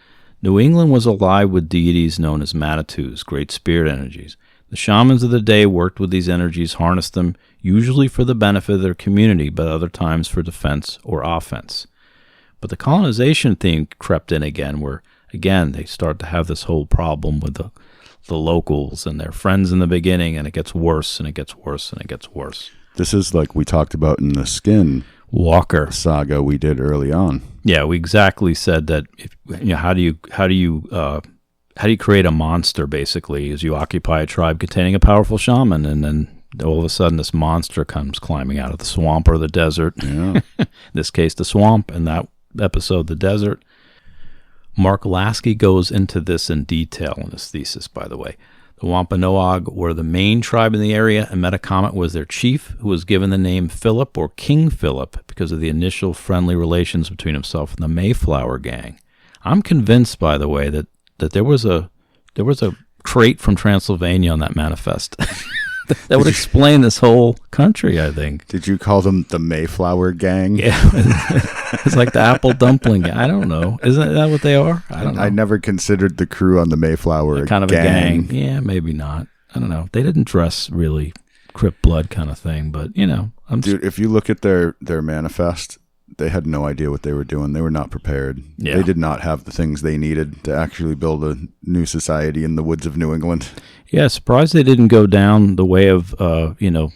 New England was alive with deities known as Manitous, great spirit energies. The shamans of the day worked with these energies, harnessed them, usually for the benefit of their community, but other times for defense or offense. But the colonization theme crept in again, where, again, they start to have this whole problem with the locals and their friends in the beginning, and it gets worse, and it gets worse, and it gets worse. This is like we talked about in the Skin Walker saga we did early on. Yeah, we exactly said that. How do you create a monster? Basically, is you occupy a tribe containing a powerful shaman, and then all of a sudden this monster comes climbing out of the swamp or the desert. Yeah. In this case, the swamp, and that episode, the desert. Mark Lasky goes into this in detail in his thesis, by the way. The Wampanoag were the main tribe in the area, and Metacomet was their chief, who was given the name Philip or King Philip because of the initial friendly relations between himself and the Mayflower gang. I'm convinced, by the way, that there was a crate from Transylvania on that manifest. That would explain this whole country, I think. Did you call them the Mayflower Gang? Yeah. It's like the apple dumpling gang. I don't know. Isn't that what they are? I don't know. I never considered the crew on the Mayflower kind of a gang. Yeah, maybe not. I don't know. They didn't dress really Crip blood kind of thing, but, Dude, if you look at their manifest, they had no idea what they were doing. They were not prepared. Yeah. They did not have the things they needed to actually build a new society in the woods of New England. Yeah, surprised they didn't go down the way of, the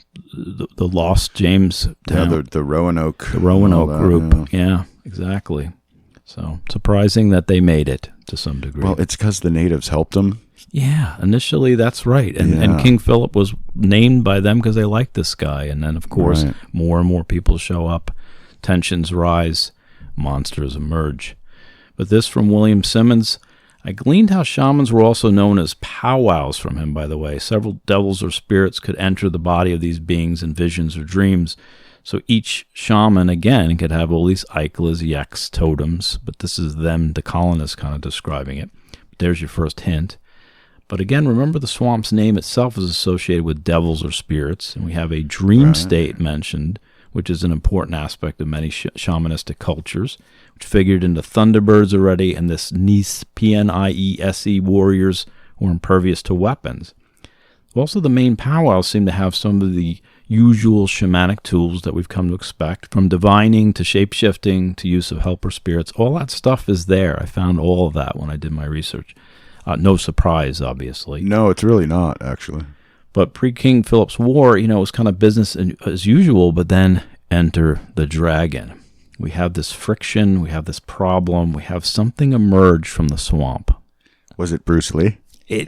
lost James town. Yeah, the Roanoke. The Roanoke group. Yeah, exactly. So, surprising that they made it to some degree. Well, it's because the natives helped them. Yeah, initially that's right. And King Philip was named by them because they liked this guy. And then, of course, more and more people show up. Tensions rise, monsters emerge. But this from William Simmons. I gleaned how shamans were also known as powwows from him, by the way. Several devils or spirits could enter the body of these beings in visions or dreams. So each shaman, again, could have all these Iklas, yeks, totems, but this is them, the colonists, kind of describing it. There's your first hint. But again, remember the swamp's name itself is associated with devils or spirits, and we have a dream state mentioned, which is an important aspect of many shamanistic cultures, which figured into Thunderbirds already, and this Niese, P-N-I-E-S-E warriors were impervious to weapons. Also, the main powwows seem to have some of the usual shamanic tools that we've come to expect, from divining to shape-shifting to use of helper spirits. All that stuff is there. I found all of that when I did my research. No surprise, obviously. No, it's really not, actually. But pre-King Philip's War, it was kind of business as usual, but then enter the dragon. We have this friction, we have this problem, we have something emerge from the swamp. Was it Bruce Lee? We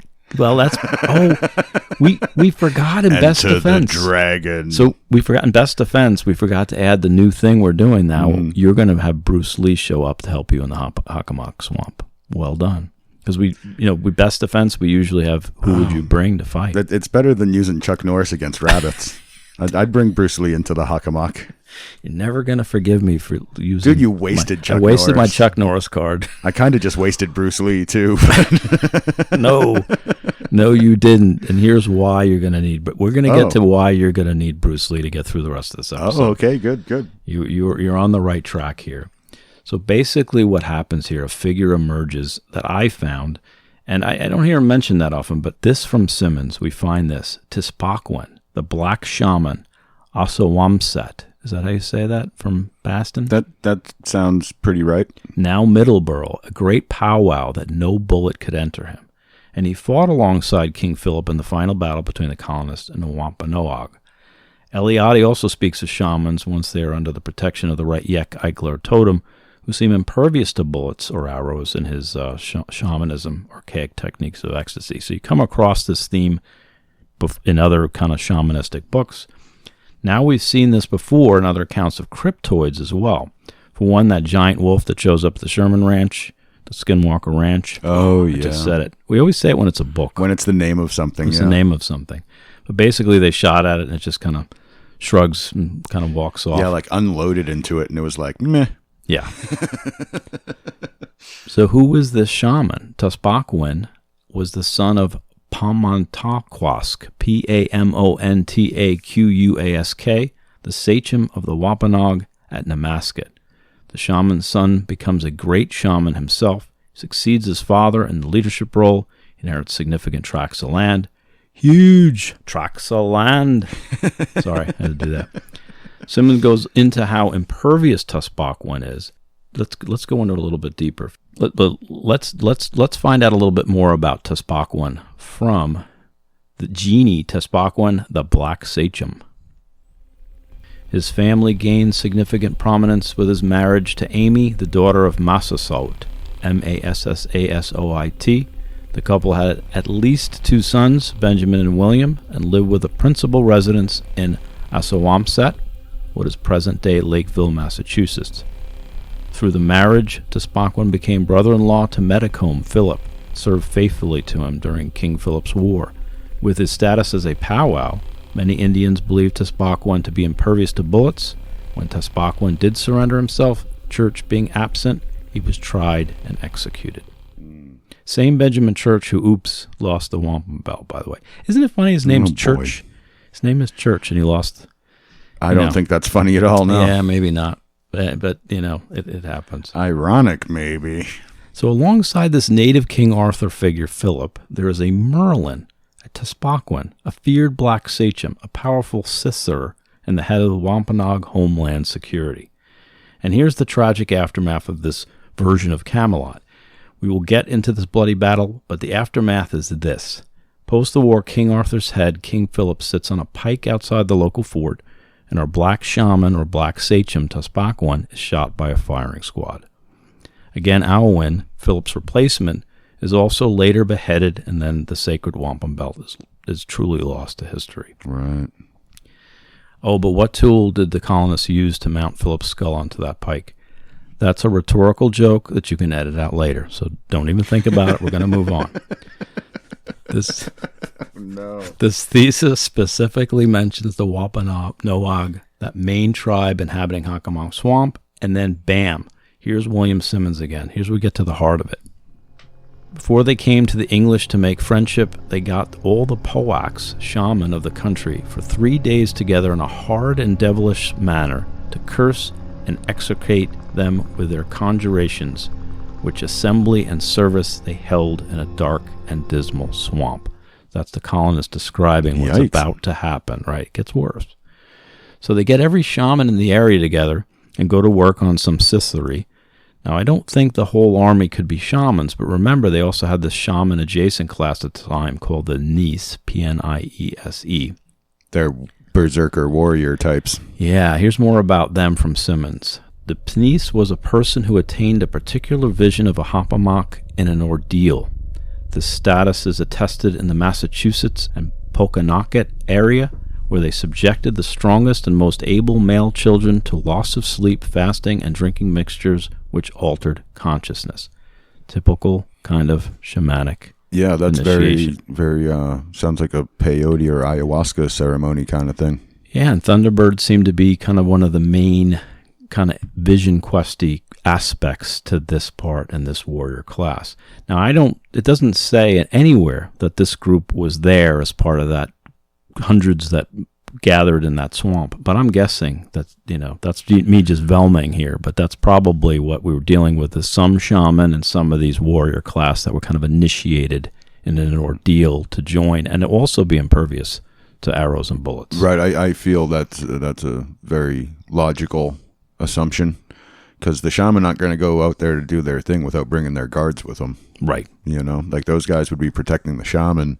forgot in Best Defense. Enter the dragon. So we forgot in Best Defense, we forgot to add the new thing we're doing now. You're going to have Bruce Lee show up to help you in the Hockomock Swamp. Well done. Because we Best Defense, we usually have who would you bring to fight. It's better than using Chuck Norris against rabbits. I'd bring Bruce Lee into the Hockomock. You're never going to forgive me for using... Dude, you wasted Chuck Norris. I wasted my Chuck Norris card. I kind of just wasted Bruce Lee, too. No, you didn't. And here's why you're going to need... But we're going to get to why you're going to need Bruce Lee to get through the rest of this episode. Oh, okay, good. You're on the right track here. So basically what happens here, a figure emerges that I found, and I don't hear him mentioned that often, but this from Simmons, we find this, Tispaquin, the black shaman, Ossawamset. Is that how you say that from Baston? That sounds pretty right. Now Middleborough, a great powwow that no bullet could enter him. And he fought alongside King Philip in the final battle between the colonists and the Wampanoag. Eliade also speaks of shamans once they are under the protection of the right Yek, Ikla, or totem, who seem impervious to bullets or arrows in his shamanism, archaic techniques of ecstasy. So you come across this theme in other kind of shamanistic books. Now we've seen this before in other accounts of cryptoids as well. For one, that giant wolf that shows up at the Sherman Ranch, the Skinwalker Ranch. Oh, yeah. I just said it. We always say it when it's a book. When it's the name of something, It's the name of something. But basically they shot at it and it just kind of shrugs and kind of walks off. Yeah, like unloaded into it and it was like, meh. Yeah. So who was this shaman? Tispaquin was the son of Pamontaqask, Pamontaquask, the sachem of the Wampanoag at Namasket. The shaman's son becomes a great shaman himself, succeeds his father in the leadership role, inherits significant tracts of land. Huge tracts of land. Sorry, I had to do that. Simmons goes into how impervious Tispaquin is. Let's go into it a little bit deeper. Let's find out a little bit more about Tispaquin from the genie Tispaquin, the Black Sachem. His family gained significant prominence with his marriage to Amy, the daughter of Massasoit, Massasoit, The couple had at least 2 sons, Benjamin and William, and lived with a principal residence in Assawamsett, what is present-day Lakeville, Massachusetts. Through the marriage, Taspaquan became brother-in-law to Metacomb Philip, served faithfully to him during King Philip's War. With his status as a powwow, many Indians believed Taspaquan to be impervious to bullets. When Taspaquan did surrender himself, Church being absent, he was tried and executed. Same Benjamin Church who, lost the wampum belt, by the way. Isn't it funny? His name's Church. His name is Church, and he lost... I don't think that's funny at all, no. Yeah, maybe not. But it happens. Ironic, maybe. So alongside this native King Arthur figure, Philip, there is a Merlin, a Taspaquan, a feared Black Sachem, a powerful Sisser, and the head of the Wampanoag Homeland Security. And here's the tragic aftermath of this version of Camelot. We will get into this bloody battle, but the aftermath is this. Post the war, King Arthur's head, King Philip, sits on a pike outside the local fort, and our black shaman or Black Sachem Taspaquan is shot by a firing squad. Again, Aowen, Philip's replacement, is also later beheaded, and then the sacred wampum belt is truly lost to history. Right. Oh, but what tool did the colonists use to mount Philip's skull onto that pike? That's a rhetorical joke that you can edit out later, so don't even think about it. We're going to move on. This thesis specifically mentions the Wampanoag, that main tribe inhabiting Hockomock Swamp, and then bam, here's William Simmons again. Here's where we get to the heart of it. Before they came to the English to make friendship, they got all the Powhats, shaman of the country, for 3 days together in a hard and devilish manner to curse and execrate them with their conjurations, which assembly and service they held in a dark and dismal swamp. That's the colonists describing what's about to happen, right? It gets worse. So they get every shaman in the area together and go to work on some Sissery. Now, I don't think the whole army could be shamans, but remember they also had this shaman-adjacent class at the time called the Pniese, P-N-I-E-S-E. They're berserker warrior types. Yeah, here's more about them from Simmons. The Pniese was a person who attained a particular vision of a Hockomock in an ordeal. This status is attested in the Massachusetts and Pokanoket area, where they subjected the strongest and most able male children to loss of sleep, fasting, and drinking mixtures which altered consciousness. Typical kind of shamanic Yeah, that's initiation. very sounds like a peyote or ayahuasca ceremony kind of thing. Yeah, and Thunderbird seemed to be kind of one of the main kind of vision questy aspects to this part and this warrior class. Now, it doesn't say anywhere that this group was there as part of that hundreds that gathered in that swamp, but I'm guessing that, that's me just velming here, but that's probably what we were dealing with, is some shaman and some of these warrior class that were kind of initiated in an ordeal to join and also be impervious to arrows and bullets. Right, I feel that's a very logical assumption, because the shaman not going to go out there to do their thing without bringing their guards with them. Right. Like those guys would be protecting the shaman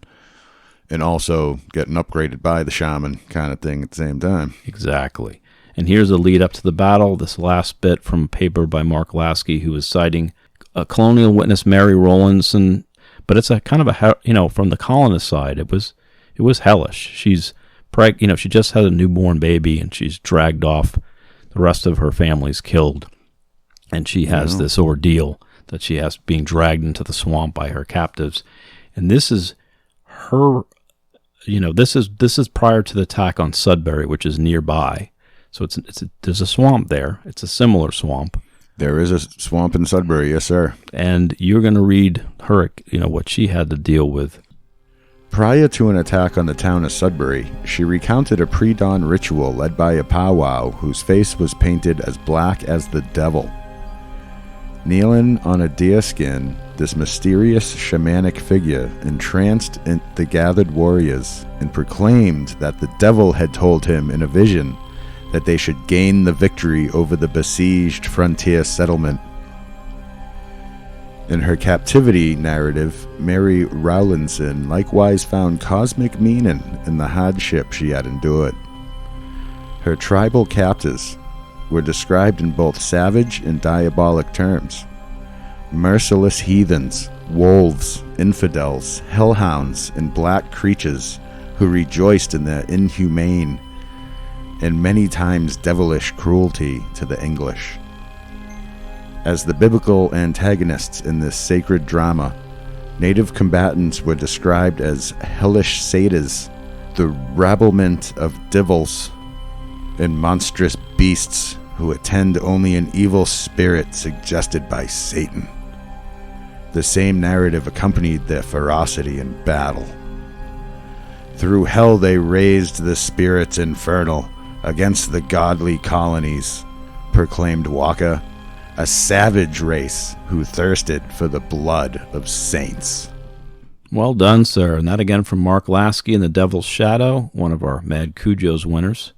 and also getting upgraded by the shaman kind of thing at the same time. Exactly. And here's a lead up to the battle, this last bit from a paper by Mark Lasky, who is citing a colonial witness, Mary Rowlandson, but it's a kind of a, from the colonist side, it was hellish. She's she just had a newborn baby and she's dragged off. The rest of her family's killed. And she has this ordeal that she has being dragged into the swamp by her captives. And this is her, this is prior to the attack on Sudbury, which is nearby. So there's a swamp there. It's a similar swamp. There is a swamp in Sudbury, yes, sir. And you're going to read her, what she had to deal with. Prior to an attack on the town of Sudbury, she recounted a pre-dawn ritual led by a powwow whose face was painted as black as the devil. Kneeling on a deer skin, this mysterious shamanic figure entranced the gathered warriors and proclaimed that the devil had told him in a vision that they should gain the victory over the besieged frontier settlement. In her captivity narrative, Mary Rowlandson likewise found cosmic meaning in the hardship she had endured. Her tribal captors were described in both savage and diabolic terms. Merciless heathens, wolves, infidels, hellhounds, and black creatures who rejoiced in their inhumane and many times devilish cruelty to the English. As the biblical antagonists in this sacred drama, native combatants were described as hellish satyrs, the rabblement of devils, and monstrous beasts who attend only an evil spirit suggested by Satan. The same narrative accompanied their ferocity in battle. Through hell they raised the spirits infernal against the godly colonies, proclaimed Waka, a savage race who thirsted for the blood of saints. Well done, sir. And that again from Mark Lasky in The Devil's Shadow, one of our Mad Cujo's winners.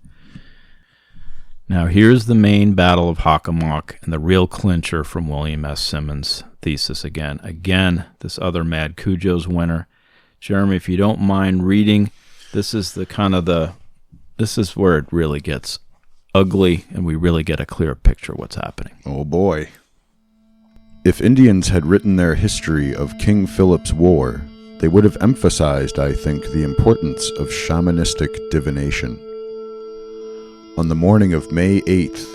Now here's the main battle of Hockomock and the real clincher from William S. Simmons' thesis again. Again, this other Mad Cujo's winner. Jeremy, if you don't mind reading, this is this is where it really gets ugly and we really get a clear picture of what's happening. Oh boy. If Indians had written their history of King Philip's War, they would have emphasized, I think, the importance of shamanistic divination. On the morning of May 8th,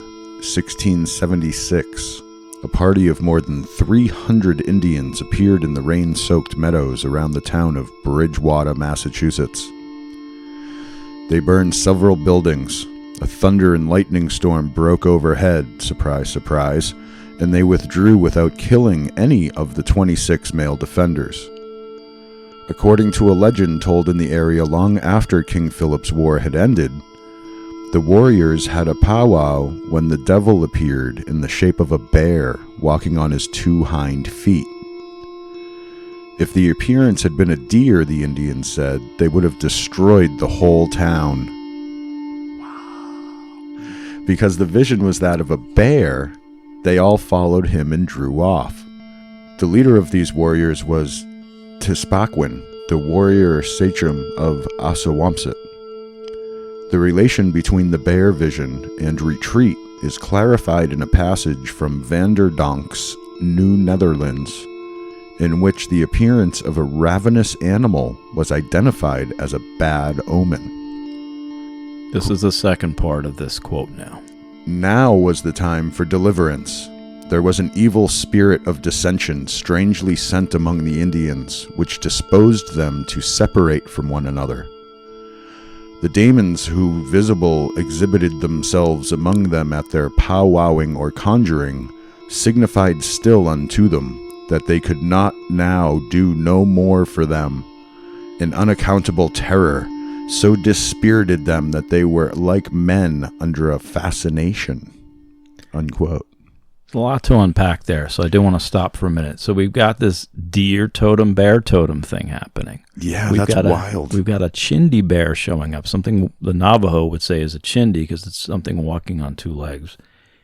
1676, a party of more than 300 Indians appeared in the rain-soaked meadows around the town of Bridgewater, Massachusetts. They burned several buildings. A thunder and lightning storm broke overhead, surprise, surprise, and they withdrew without killing any of the 26 male defenders. According to a legend told in the area long after King Philip's War had ended, the warriors had a powwow when the devil appeared in the shape of a bear walking on his 2 hind feet. If the appearance had been a deer, the Indians said, they would have destroyed the whole town. Wow. Because the vision was that of a bear, they all followed him and drew off. The leader of these warriors was Tispaquin, the warrior sachem of Assawampset. The relation between the bear vision and retreat is clarified in a passage from Van der Donk's New Netherlands, in which the appearance of a ravenous animal was identified as a bad omen. This is the second part of this quote now. Now was the time for deliverance. There was an evil spirit of dissension strangely sent among the Indians, which disposed them to separate from one another. The daemons who visible exhibited themselves among them at their powwowing or conjuring signified still unto them that they could not now do no more for them. An unaccountable terror so dispirited them that they were like men under a fascination. Unquote. There's a lot to unpack there, so I do want to stop for a minute. So we've got this deer totem, bear totem thing happening. Yeah, that's wild. We've got a chindi bear showing up, something the Navajo would say is a chindi because it's something walking on 2 legs.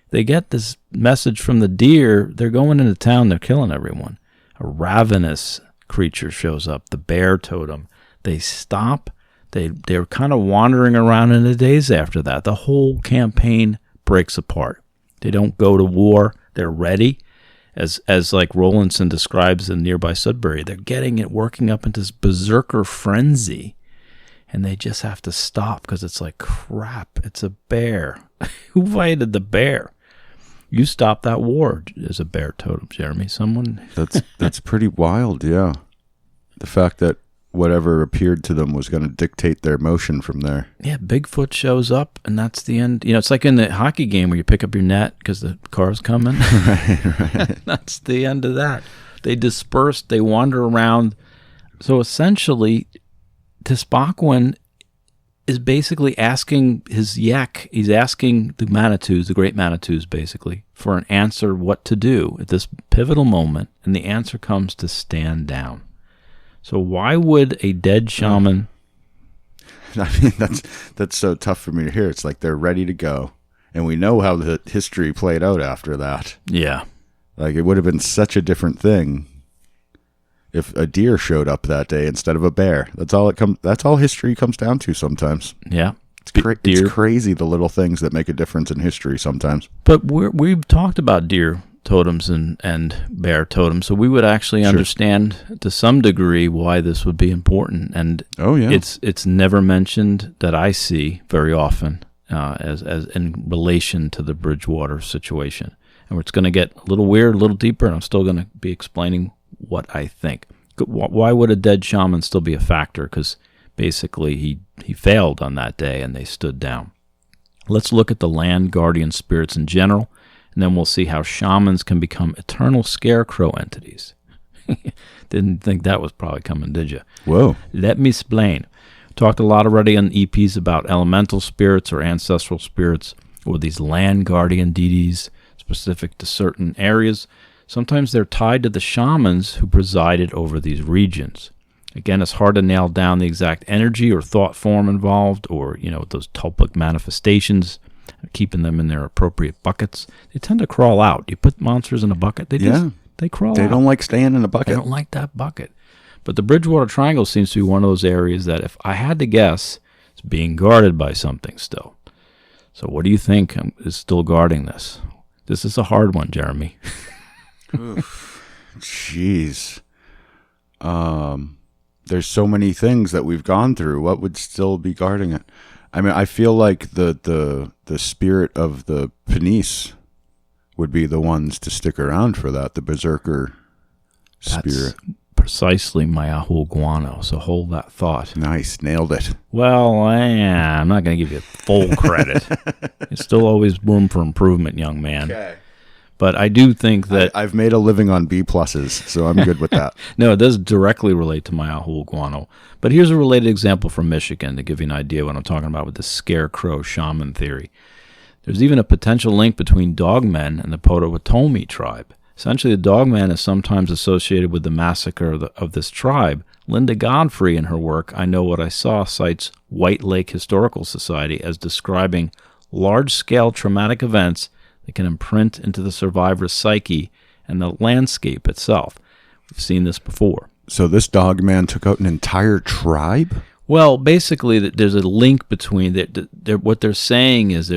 They get this message from the deer. They're going into town. They're killing everyone. A ravenous creature shows up, the bear totem. They stop. They're kind of wandering around in the days after that. The whole campaign breaks apart. They don't go to war. They're ready. As like Rowlandson describes in nearby Sudbury, they're getting it working up into this berserker frenzy. And they just have to stop because it's like, crap, it's a bear. Who fighted the bear? You stopped that war as a bear totem, Jeremy. Someone. That's pretty wild, yeah. The fact that whatever appeared to them was going to dictate their motion from there. Yeah, Bigfoot shows up, and that's the end. You know, it's like in the hockey game where you pick up your net because the car's coming. Right. That's the end of that. They disperse. They wander around. So essentially, Tispaquin is basically asking his yak. He's asking the Manitous, the great Manitous, basically, for an answer what to do at this pivotal moment, and the answer comes to stand down. So why would a dead shaman... I mean, that's so tough for me to hear. It's like they're ready to go. And we know how the history played out after that. Yeah. Like, it would have been such a different thing if a deer showed up that day instead of a bear. That's all history comes down to sometimes. Yeah. It's crazy the little things that make a difference in history sometimes. But we've talked about deer totems and bear totems, so we would actually understand to some degree why this would be important. And it's never mentioned that I see very often as in relation to the Bridgewater situation. And it's going to get a little weird, a little deeper, and I'm still going to be explaining what I think. Why would a dead shaman still be a factor? Because basically he failed on that day and they stood down. Let's look at the land guardian spirits in general, and then we'll see how shamans can become eternal scarecrow entities. Didn't think that was probably coming, did you? Whoa. Let me explain. Talked a lot already on EPs about elemental spirits or ancestral spirits, or these land guardian deities specific to certain areas. Sometimes they're tied to the shamans who presided over these regions. Again, it's hard to nail down the exact energy or thought form involved, or, those tulpic manifestations, keeping them in their appropriate buckets. They tend to crawl out. You put monsters in a bucket, they crawl out. They don't like staying in a bucket. They don't like that bucket. But the Bridgewater Triangle seems to be one of those areas that, if I had to guess, it's being guarded by something still. So what do you think is still guarding this? This is a hard one, Jeremy. Jeez. There's so many things that we've gone through. What would still be guarding it? I mean, I feel like the spirit of the Penice would be the ones to stick around for that, the berserker spirit. That's precisely my Ahu Guano, so hold that thought. Nice, nailed it. Well, I'm not going to give you full credit. There's still always room for improvement, young man. Okay. But I do think that... I've made a living on B+, so I'm good with that. No, it does directly relate to my Ahu Guano. But here's a related example from Michigan to give you an idea what I'm talking about with the scarecrow shaman theory. There's even a potential link between dogmen and the Potawatomi tribe. Essentially, the dogman is sometimes associated with the massacre of this tribe. Linda Godfrey, in her work I Know What I Saw, cites White Lake Historical Society as describing large-scale traumatic events that can imprint into the survivor's psyche and the landscape itself. We've seen this before. So this dogman took out an entire tribe? Well, basically, there's a link between what they're saying is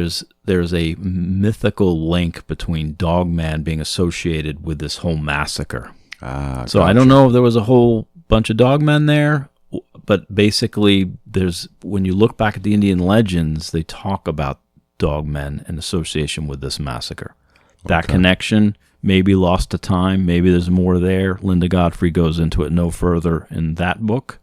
there's a mythical link between dogman being associated with this whole massacre. So gotcha. I don't know if there was a whole bunch of dogmen there, but basically, when you look back at the Indian legends, they talk about dogmen in association with this massacre. That connection may be lost to time. Maybe there's more there. Linda Godfrey goes into it no further in that book.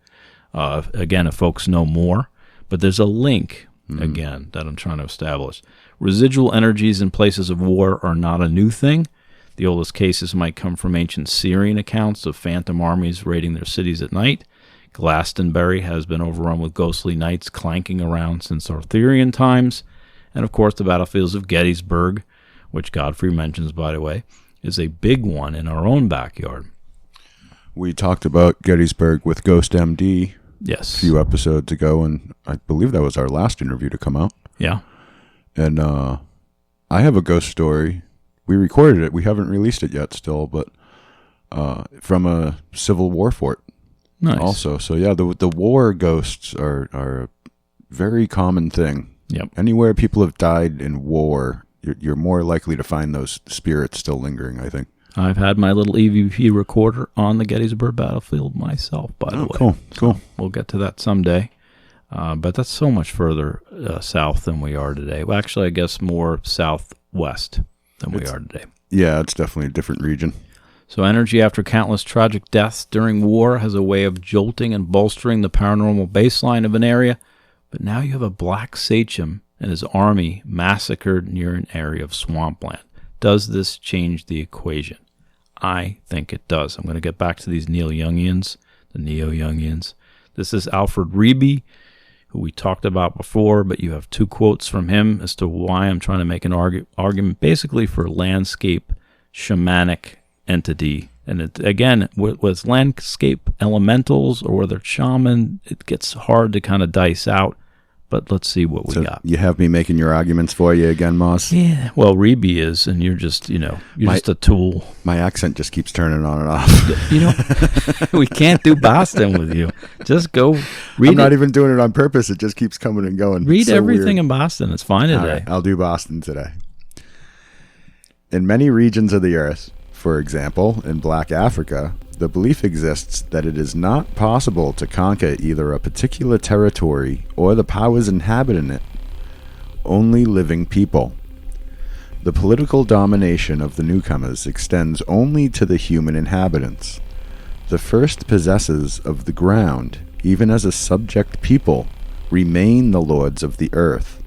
Again, if folks know more. But there's a link, again, that I'm trying to establish. Residual energies in places of war are not a new thing. The oldest cases might come from ancient Syrian accounts of phantom armies raiding their cities at night. Glastonbury has been overrun with ghostly knights clanking around since Arthurian times. And, of course, the battlefields of Gettysburg, which Godfrey mentions, by the way, is a big one in our own backyard. We talked about Gettysburg with Ghost MD a few episodes ago, and I believe that was our last interview to come out. Yeah. And I have a ghost story. We recorded it. We haven't released it yet still, but from a Civil War fort. Nice. Also. So, yeah, the war ghosts are a very common thing. Yep. Anywhere people have died in war, you're more likely to find those spirits still lingering, I think. I've had my little EVP recorder on the Gettysburg battlefield myself, by the way. Cool. So we'll get to that someday. But that's so much further south than we are today. Well, actually, I guess more southwest than we are today. Yeah, it's definitely a different region. So energy after countless tragic deaths during war has a way of jolting and bolstering the paranormal baseline of an area. But now you have a Black Sachem and his army massacred near an area of swampland. Does this change the equation? I think it does. I'm going to get back to these Neo-Jungians. This is Alfred Reeby, who we talked about before, but you have two quotes from him as to why I'm trying to make an argument basically for landscape shamanic entity. And again, with landscape elementals or whether it's shaman, it gets hard to kind of dice out. But let's see what we got. You have me making your arguments for you again, Moss? Yeah. Well, Reeby is, and you're just, just a tool. My accent just keeps turning on and off. We can't do Boston with you. Just go read I'm not even doing it on purpose. It just keeps coming and going. Read everything in Boston. It's fine today. Right, I'll do Boston today. In many regions of the earth, for example, in Black Africa, the belief exists that it is not possible to conquer either a particular territory or the powers inhabiting it, only living people. The political domination of the newcomers extends only to the human inhabitants. The first possessors of the ground, even as a subject people, remain the lords of the earth.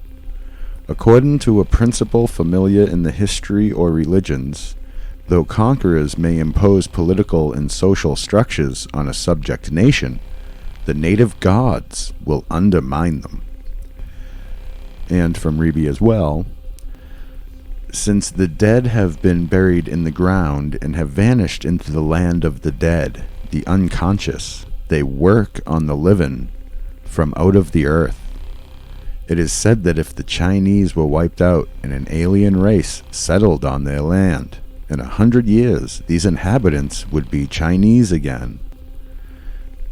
According to a principle familiar in the history or religions, though conquerors may impose political and social structures on a subject nation, the native gods will undermine them. And from Reby as well, since the dead have been buried in the ground and have vanished into the land of the dead, the unconscious, they work on the living from out of the earth. It is said that if the Chinese were wiped out and an alien race settled on their land, in 100 years these inhabitants would be Chinese again.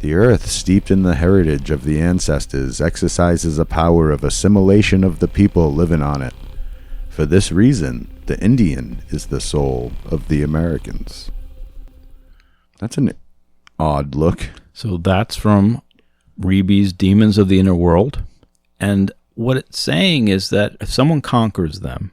The earth, steeped in the heritage of the ancestors, exercises a power of assimilation of the people living on it. For this reason, the Indian is the soul of the Americans. That's an odd look. So that's from Reby's Demons of the Inner World. And what it's saying is that if someone conquers them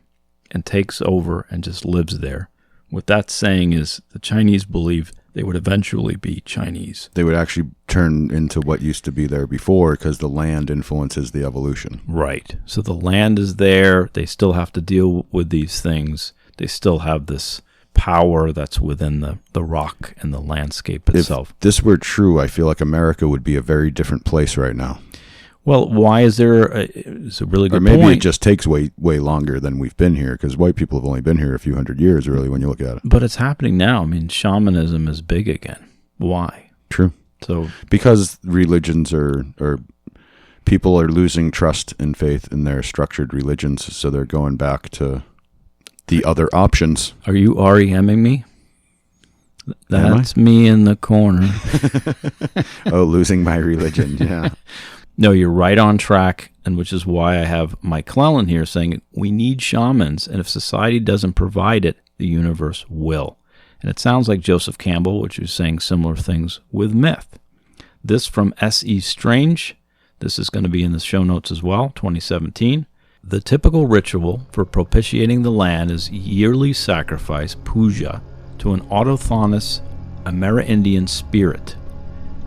and takes over and just lives there, what that's saying is the Chinese believe they would eventually be Chinese. They would actually turn into what used to be there before because the land influences the evolution. Right. So the land is there. They still have to deal with these things. They still have this power that's within the rock and the landscape itself. If this were true, I feel like America would be a very different place right now. Well, why is there it's a really good point. Or maybe it just takes way longer than we've been here, because white people have only been here a few hundred years, really, when you look at it. But it's happening now. I mean, shamanism is big again. Why? True. So because religions or people are losing trust and faith in their structured religions, so they're going back to the other options. Are you REMing me? That's me in the corner. Oh, losing my religion, yeah. No, you're right on track, and which is why I have Mike Clellan here saying we need shamans, and if society doesn't provide it, the universe will. And it sounds like Joseph Campbell, which is saying similar things with myth. This from S.E. Strange. This is going to be in the show notes as well, 2017. The typical ritual for propitiating the land is yearly sacrifice, puja, to an autochthonous Amerindian spirit.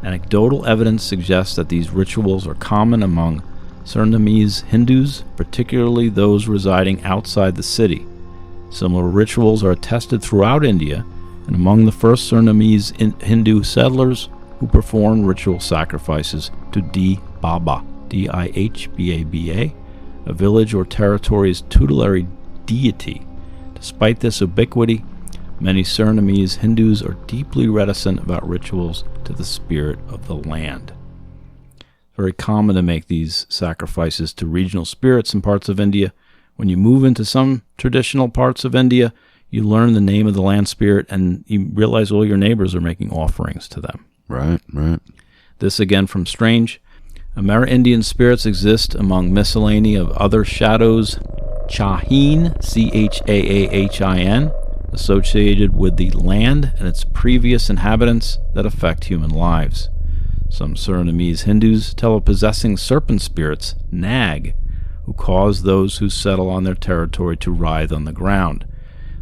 Anecdotal evidence suggests that these rituals are common among Surinamese Hindus, particularly those residing outside the city. Similar rituals are attested throughout India, and among the first Surinamese Hindu settlers who performed ritual sacrifices to Di Baba, Dihbaba, a village or territory's tutelary deity. Despite this ubiquity, many Surinamese Hindus are deeply reticent about rituals to the spirit of the land. Very common to make these sacrifices to regional spirits in parts of India. When you move into some traditional parts of India, you learn the name of the land spirit and you realize all your neighbors are making offerings to them. Right. This again from Strange. Amerindian spirits exist among miscellany of other shadows, Chahin, Chaahin, associated with the land and its previous inhabitants that affect human lives. Some Surinamese Hindus tell of possessing serpent spirits, Nag, who cause those who settle on their territory to writhe on the ground.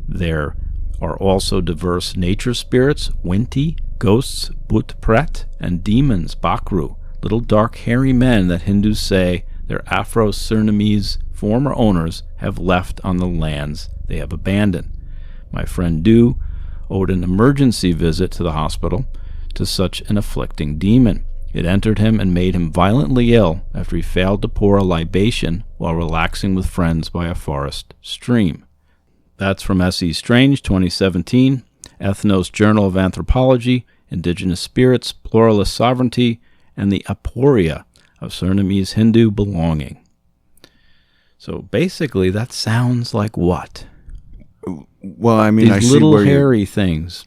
There are also diverse nature spirits, Winti, ghosts, Bhut-Pret, and demons, Bakru, little dark hairy men that Hindus say their Afro-Surinamese former owners have left on the lands they have abandoned. My friend Du owed an emergency visit to the hospital to such an afflicting demon. It entered him and made him violently ill after he failed to pour a libation while relaxing with friends by a forest stream. That's from S.E. Strange, 2017, Ethnos Journal of Anthropology, Indigenous Spirits, Pluralist Sovereignty, and the Aporia of Surinamese Hindu Belonging. So basically, that sounds like what? Well, I mean, these I see little where hairy things.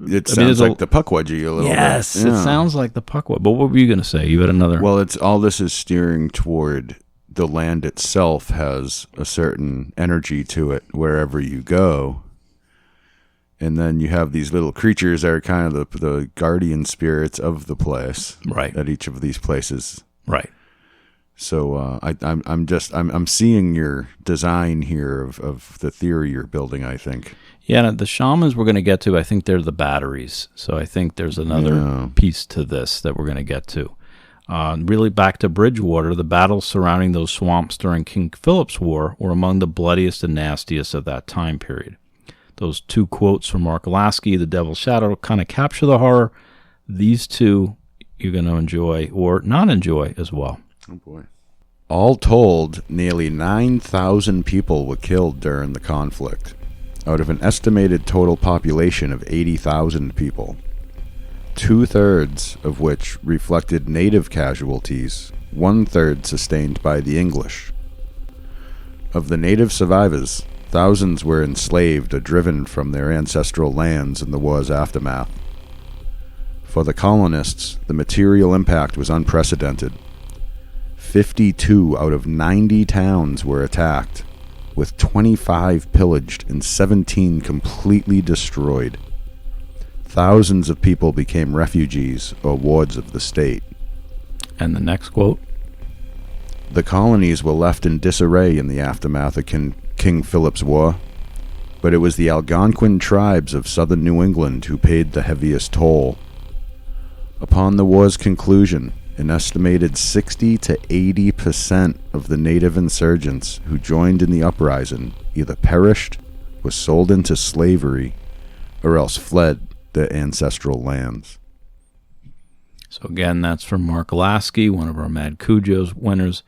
It sounds like the Pukwudgie a little bit. Yes, it sounds like the Pukwudgie. But what were you going to say? You had another. Well, all this is steering toward the land itself has a certain energy to it wherever you go. And then you have these little creatures that are kind of the guardian spirits of the place, right? At each of these places, right? So I'm seeing your design here of the theory you're building, I think. Yeah, the shamans we're going to get to, I think they're the batteries. So I think there's another piece to this that we're going to get to. Really back to Bridgewater, the battles surrounding those swamps during King Philip's War were among the bloodiest and nastiest of that time period. Those two quotes from Mark Lasky, The Devil's Shadow, kind of capture the horror. These two you're going to enjoy or not enjoy as well. Oh, boy. All told, nearly 9,000 people were killed during the conflict, out of an estimated total population of 80,000 people, 2/3 of which reflected native casualties, 1/3 sustained by the English. Of the native survivors, thousands were enslaved or driven from their ancestral lands in the war's aftermath. For the colonists, the material impact was unprecedented. 52 out of 90 towns were attacked, with 25 pillaged and 17 completely destroyed. Thousands of people became refugees or wards of the state. And the next quote? The colonies were left in disarray in the aftermath of King Philip's War, but it was the Algonquin tribes of southern New England who paid the heaviest toll. Upon the war's conclusion, an estimated 60 to 80% of the native insurgents who joined in the uprising either perished, were sold into slavery, or else fled their ancestral lands. So again, that's from Mark Lasky, one of our Mad Cujo's winners.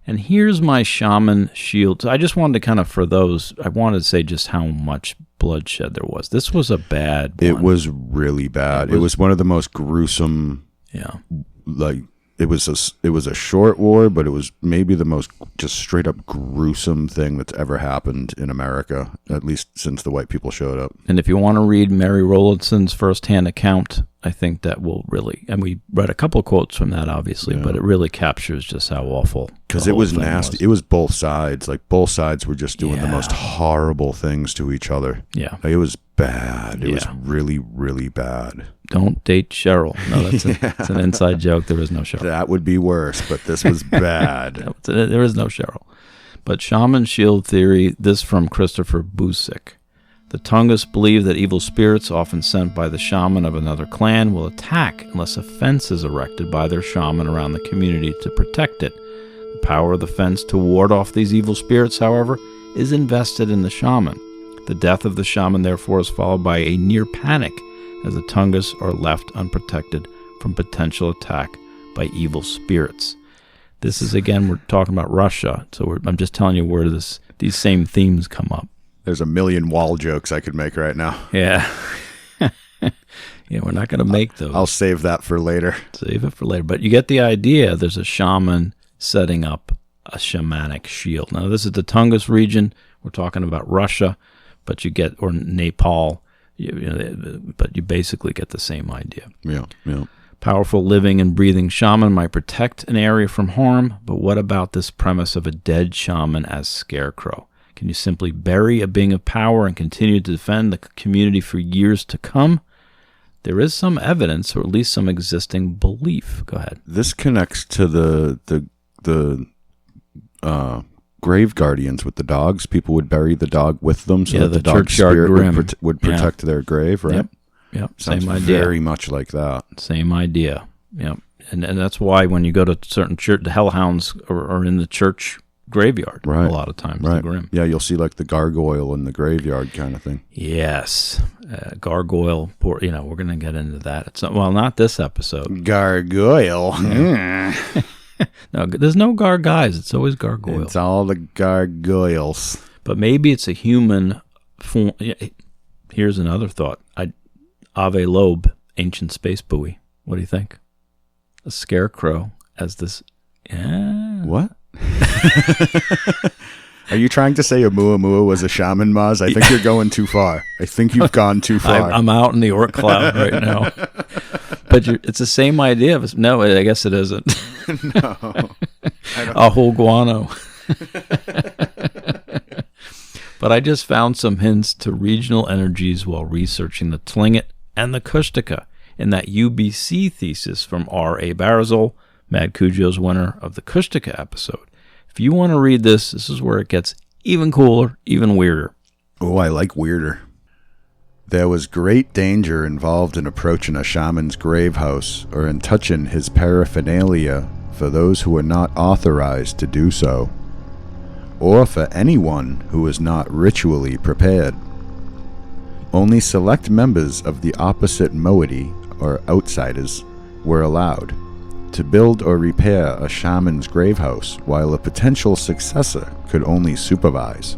And here's my shaman shield. I just wanted to kind of, for those, I wanted to say just how much bloodshed there was. This was a bad one. It was really bad. It was one of the most gruesome. Yeah. Like, it was a short war, but it was maybe the most just straight up gruesome thing that's ever happened in America, at least since the white people showed up. And if you want to read Mary Rowlandson's firsthand account, I think that will really, and we read a couple of quotes from that, obviously, but it really captures just how awful. Because it was nasty. It was both sides. Like, both sides were just doing the most horrible things to each other. Yeah. Like, it was bad. It was really, really bad. Don't date Cheryl. No, that's an inside joke. There is no Cheryl. That would be worse, but this was bad. There is no Cheryl. But shaman shield theory, this from Christopher Busick. The Tungus believe that evil spirits, often sent by the shaman of another clan, will attack unless a fence is erected by their shaman around the community to protect it. The power of the fence to ward off these evil spirits, however, is invested in the shaman. The death of the shaman, therefore, is followed by a near panic, as the Tungus are left unprotected from potential attack by evil spirits. This is, again, we're talking about Russia, so I'm just telling you where these same themes come up. There's a million wall jokes I could make right now. Yeah. Yeah, we're not going to make those. I'll save that for later. Save it for later. But you get the idea. There's a shaman setting up a shamanic shield. Now, this is the Tungus region. We're talking about Russia, but you get, or Nepal, but you basically get the same idea. Yeah. Powerful living and breathing shaman might protect an area from harm, but what about this premise of a dead shaman as scarecrow? Can you simply bury a being of power and continue to defend the community for years to come? There is some evidence, or at least some existing belief. Go ahead. This connects to the grave guardians with the dogs. People would bury the dog with them, so that the dog's spirit would protect their grave, right? Yep. Sounds same idea. Very much like that. Same idea. Yep. And that's why when you go to certain church, the hellhounds are in the church graveyard a lot of times. Right. The grim. Yeah, you'll see like the gargoyle in the graveyard kind of thing. Yes. Gargoyle. We're going to get into that. Not this episode. Gargoyle. No, there's no guys. It's always gargoyle. It's all the gargoyles. But maybe it's a human form. Here's another thought. Ave Loeb, ancient space buoy. What do you think? A scarecrow as this. What? Are you trying to say Oumuamua was a shaman, Maz? I think you're going too far. I think you've gone too far. I'm out in the Oort cloud right now. But it's the same idea. No, I guess it isn't. No. A whole guano. But I just found some hints to regional energies while researching the Tlingit and the Kushtaka in that UBC thesis from R.A. Barazol, Mad Cujo's winner of the Kushtaka episode. If you want to read this, this is where it gets even cooler, even weirder. Oh, I like weirder. There was great danger involved in approaching a shaman's grave house or in touching his paraphernalia for those who were not authorized to do so, or for anyone who was not ritually prepared. Only select members of the opposite moiety, or outsiders, were allowed to build or repair a shaman's grave house, while a potential successor could only supervise.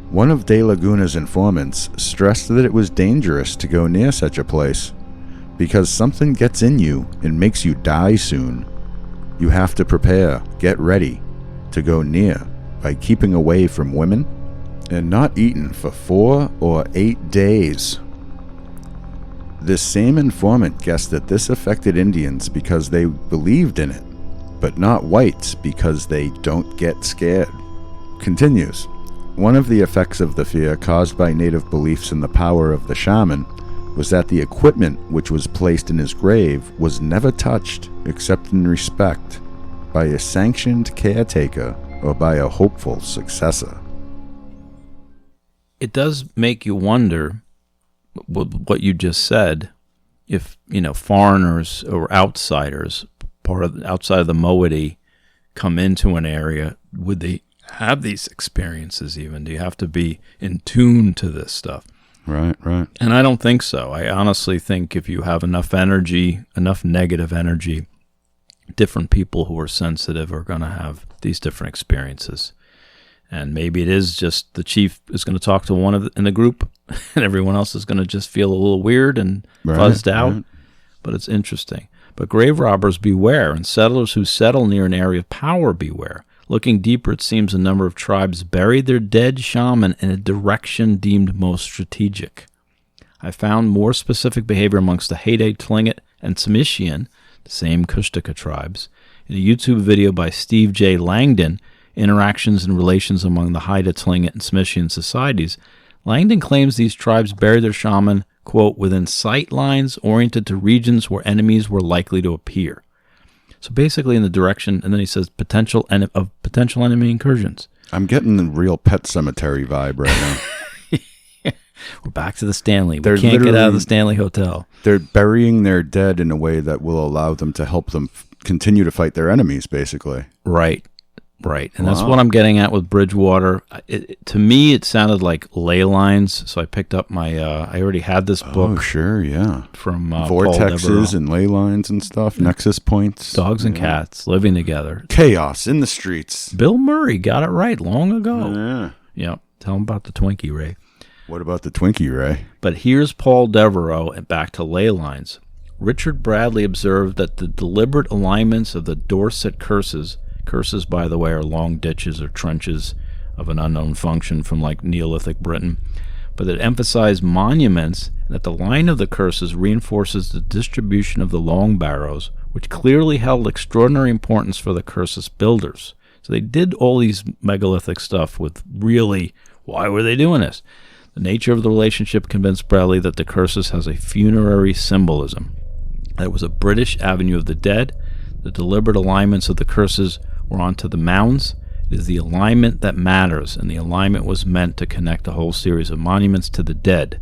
One of De Laguna's informants stressed that it was dangerous to go near such a place, because something gets in you and makes you die soon. You have to prepare, get ready, to go near by keeping away from women and not eating for 4 or 8 days. This same informant guessed that this affected Indians because they believed in it, but not whites because they don't get scared. Continues. One of the effects of the fear caused by native beliefs in the power of the shaman was that the equipment which was placed in his grave was never touched except in respect by a sanctioned caretaker or by a hopeful successor. It does make you wonder what you just said, if, foreigners or outsiders, outside of the moiety, come into an area, would they have these experiences even? Do you have to be in tune to this stuff? Right. And I don't think so. I honestly think if you have enough energy, enough negative energy, different people who are sensitive are going to have these different experiences. And maybe it is just the chief is going to talk to one in the group, and everyone else is going to just feel a little weird and fuzzed out. Right. But it's interesting. But grave robbers beware, and settlers who settle near an area of power beware. Looking deeper, it seems a number of tribes buried their dead shaman in a direction deemed most strategic. I found more specific behavior amongst the Haida, Tlingit, and Tsimshian, the same Kushtaka tribes, in a YouTube video by Steve J. Langdon, Interactions and Relations Among the Haida, Tlingit, and Tsimshian Societies. Langdon claims these tribes buried their shaman, quote, within sight lines oriented to regions where enemies were likely to appear. So basically in the direction, and then he says potential enemy incursions. I'm getting the real Pet Cemetery vibe right now. We're back to the Stanley. We can't get out of the Stanley Hotel. They're burying their dead in a way that will allow them to help them continue to fight their enemies, basically. Right. And that's what I'm getting at with Bridgewater. To me, it sounded like ley lines, so I picked up my, I already had this book. Oh, sure, yeah. From Vortexes and ley lines and stuff, nexus points. Dogs and cats living together. Chaos in the streets. Bill Murray got it right long ago. Yeah. Tell him about the Twinkie, Ray. What about the Twinkie, Ray? But here's Paul Devereaux, and back to ley lines. Richard Bradley observed that the deliberate alignments of the Dorset curses, by the way, are long ditches or trenches of an unknown function from like Neolithic Britain, but that emphasize monuments, and that the line of the curses reinforces the distribution of the long barrows, which clearly held extraordinary importance for the cursus builders. So they did all these megalithic stuff with really, why were they doing this? The nature of the relationship convinced Bradley that the cursus has a funerary symbolism. That it was a British avenue of the dead. The deliberate alignments of the curses were onto the mounds. It is the alignment that matters, and the alignment was meant to connect a whole series of monuments to the dead.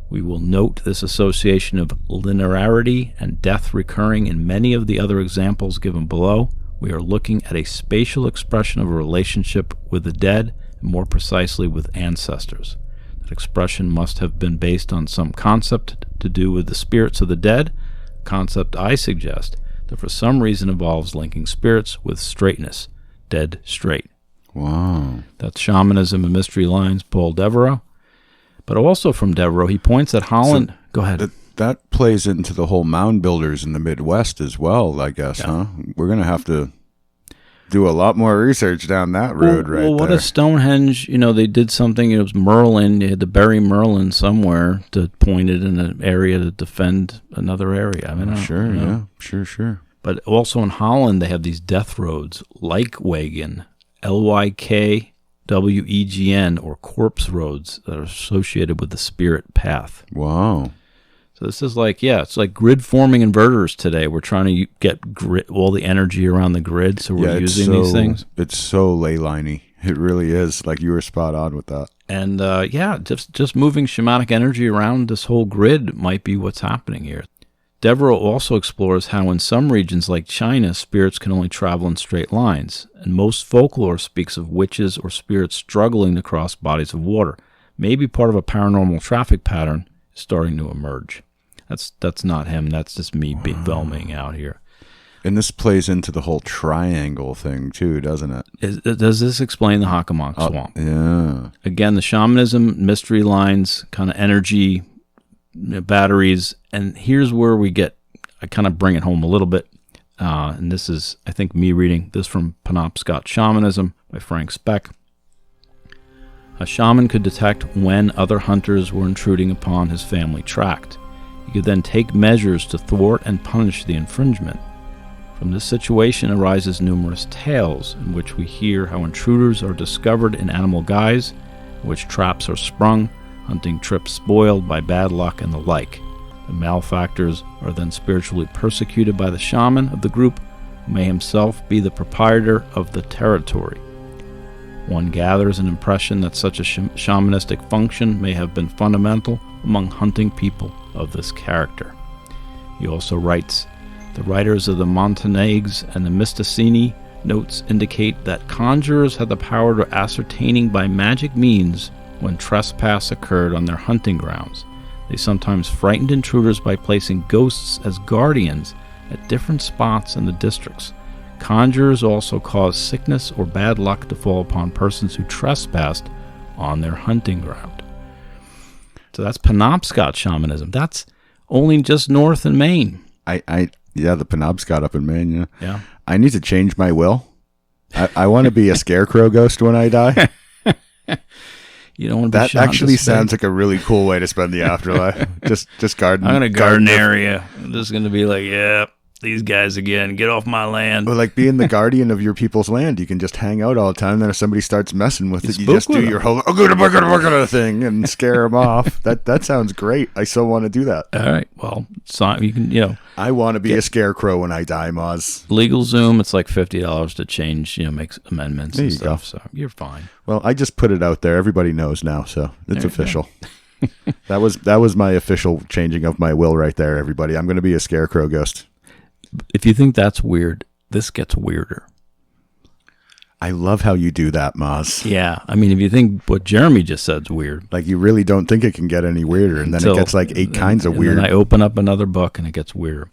We will note this association of linearity and death recurring in many of the other examples given below. We are looking at a spatial expression of a relationship with the dead, and more precisely with ancestors. That expression must have been based on some concept to do with the spirits of the dead, a concept I suggest that for some reason involves linking spirits with straightness, dead straight. Wow. That's Shamanism and Mystery Lines, Paul Devereaux. But also from Devereaux, he points that Holland... So go ahead. That plays into the whole mound builders in the Midwest as well, I guess, huh? We're going to have to do a lot more research down that road right there. Well, what if Stonehenge, they did something, it was Merlin, they had to bury Merlin somewhere to point it in an area to defend another area. I mean, Sure. But also in Holland, they have these death roads, Lijkwegen, LykWEGN, or corpse roads that are associated with the spirit path. Wow. So this is like, it's like grid forming inverters today. We're trying to get all the energy around the grid, so we're using these things. It's so ley liney. It really is. Like, you were spot on with that. And just moving shamanic energy around this whole grid might be what's happening here. Devereaux also explores how in some regions like China, spirits can only travel in straight lines, and most folklore speaks of witches or spirits struggling to cross bodies of water. Maybe part of a paranormal traffic pattern is starting to emerge. That's not him. That's just me filming out here. And this plays into the whole triangle thing too, doesn't it? Does this explain the Hockomock Swamp? Yeah. Again, the shamanism, mystery lines, kind of energy, batteries, and here's where I kind of bring it home a little bit. And this is, I think, me reading this from Penobscot Shamanism by Frank Speck. A shaman could detect when other hunters were intruding upon his family tract. He could then take measures to thwart and punish the infringement. From this situation arises numerous tales in which we hear how intruders are discovered in animal guise, in which traps are sprung, hunting trips spoiled by bad luck, and the like. The malefactors are then spiritually persecuted by the shaman of the group, who may himself be the proprietor of the territory. One gathers an impression that such a shamanistic function may have been fundamental among hunting people of this character. He also writes, the writers of the Montagnards and the Mysticini notes indicate that conjurers had the power of ascertaining by magic means when trespass occurred on their hunting grounds. They sometimes frightened intruders by placing ghosts as guardians at different spots in the districts. Conjurers also caused sickness or bad luck to fall upon persons who trespassed on their hunting ground. So that's Penobscot shamanism. That's only just north in Maine. The Penobscot up in Maine, Yeah. I need to change my will. I want to be a scarecrow ghost when I die. You don't want to be That actually sounds like a really cool way to spend the afterlife. just garden. I'm going to garden area. I'm just going to be like, these guys again, get off my land. Well, like being the guardian of your people's land, you can just hang out all the time. Then if somebody starts messing with it, you just do your whole thing and scare them off. That sounds great. I so want to do that. All right. Well, so you can, I want to be a scarecrow when I die, Moz. Legal Zoom, it's like $50 to change, make amendments and stuff. Go. So you're fine. Well, I just put it out there. Everybody knows now, so it's official. That was my official changing of my will right there, everybody. I'm going to be a scarecrow ghost. If you think that's weird, this gets weirder. I love how you do that, Moz. Yeah. I mean, if you think what Jeremy just said is weird. Like, you really don't think it can get any weirder, and then it gets like 8 kinds of weird. And then I open up another book, and it gets weirder.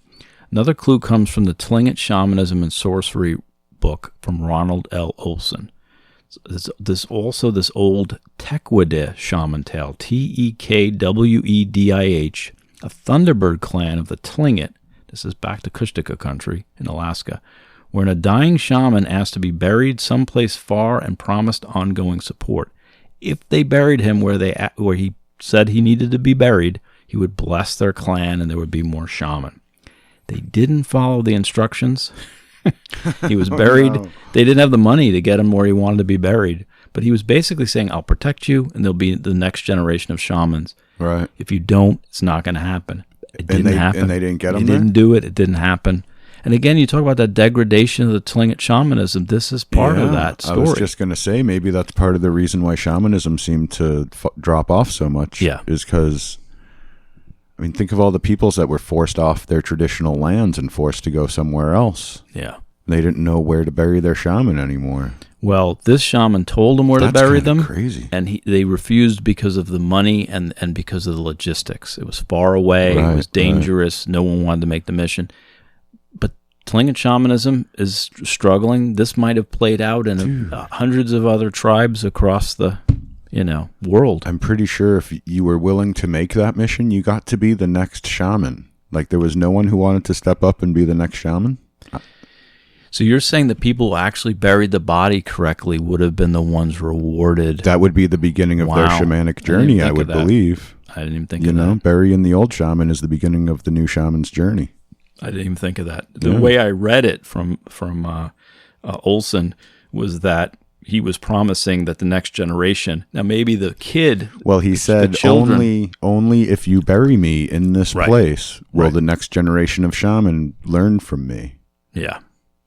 Another clue comes from the Tlingit Shamanism and Sorcery book from Ronald L. Olson. This old Tekwedih shaman tale, Tekwedih, a Thunderbird clan of the Tlingit. This is back to Kushtaka country in Alaska, wherein a dying shaman asked to be buried someplace far and promised ongoing support. If they buried him where he said he needed to be buried, he would bless their clan and there would be more shaman. They didn't follow the instructions. He was buried. No. They didn't have the money to get him where he wanted to be buried. But he was basically saying, I'll protect you and there'll be the next generation of shamans. Right. If you don't, it's not going to happen. It didn't happen. And they didn't get him there? They didn't do it. It didn't happen. And again, you talk about that degradation of the Tlingit shamanism. This is part of that story. I was just going to say, maybe that's part of the reason why shamanism seemed to drop off so much. Yeah. Is because, I mean, think of all the peoples that were forced off their traditional lands and forced to go somewhere else. Yeah. They didn't know where to bury their shaman anymore. Well, this shaman told them where to bury them. Crazy. And they refused because of the money and because of the logistics. It was far away. It was dangerous. Right. No one wanted to make the mission. But Tlingit shamanism is struggling. This might have played out in hundreds of other tribes across the world. I'm pretty sure if you were willing to make that mission, you got to be the next shaman. Like, there was no one who wanted to step up and be the next shaman. So you're saying the people who actually buried the body correctly would have been the ones rewarded? That would be the beginning of their shamanic journey, I would believe. I didn't even think of that. Burying the old shaman is the beginning of the new shaman's journey. I didn't even think of that. The way I read it from Olson was that he was promising that the next generation. Now maybe the kid. Well, he said only if you bury me in this place will the next generation of shaman learn from me. Yeah.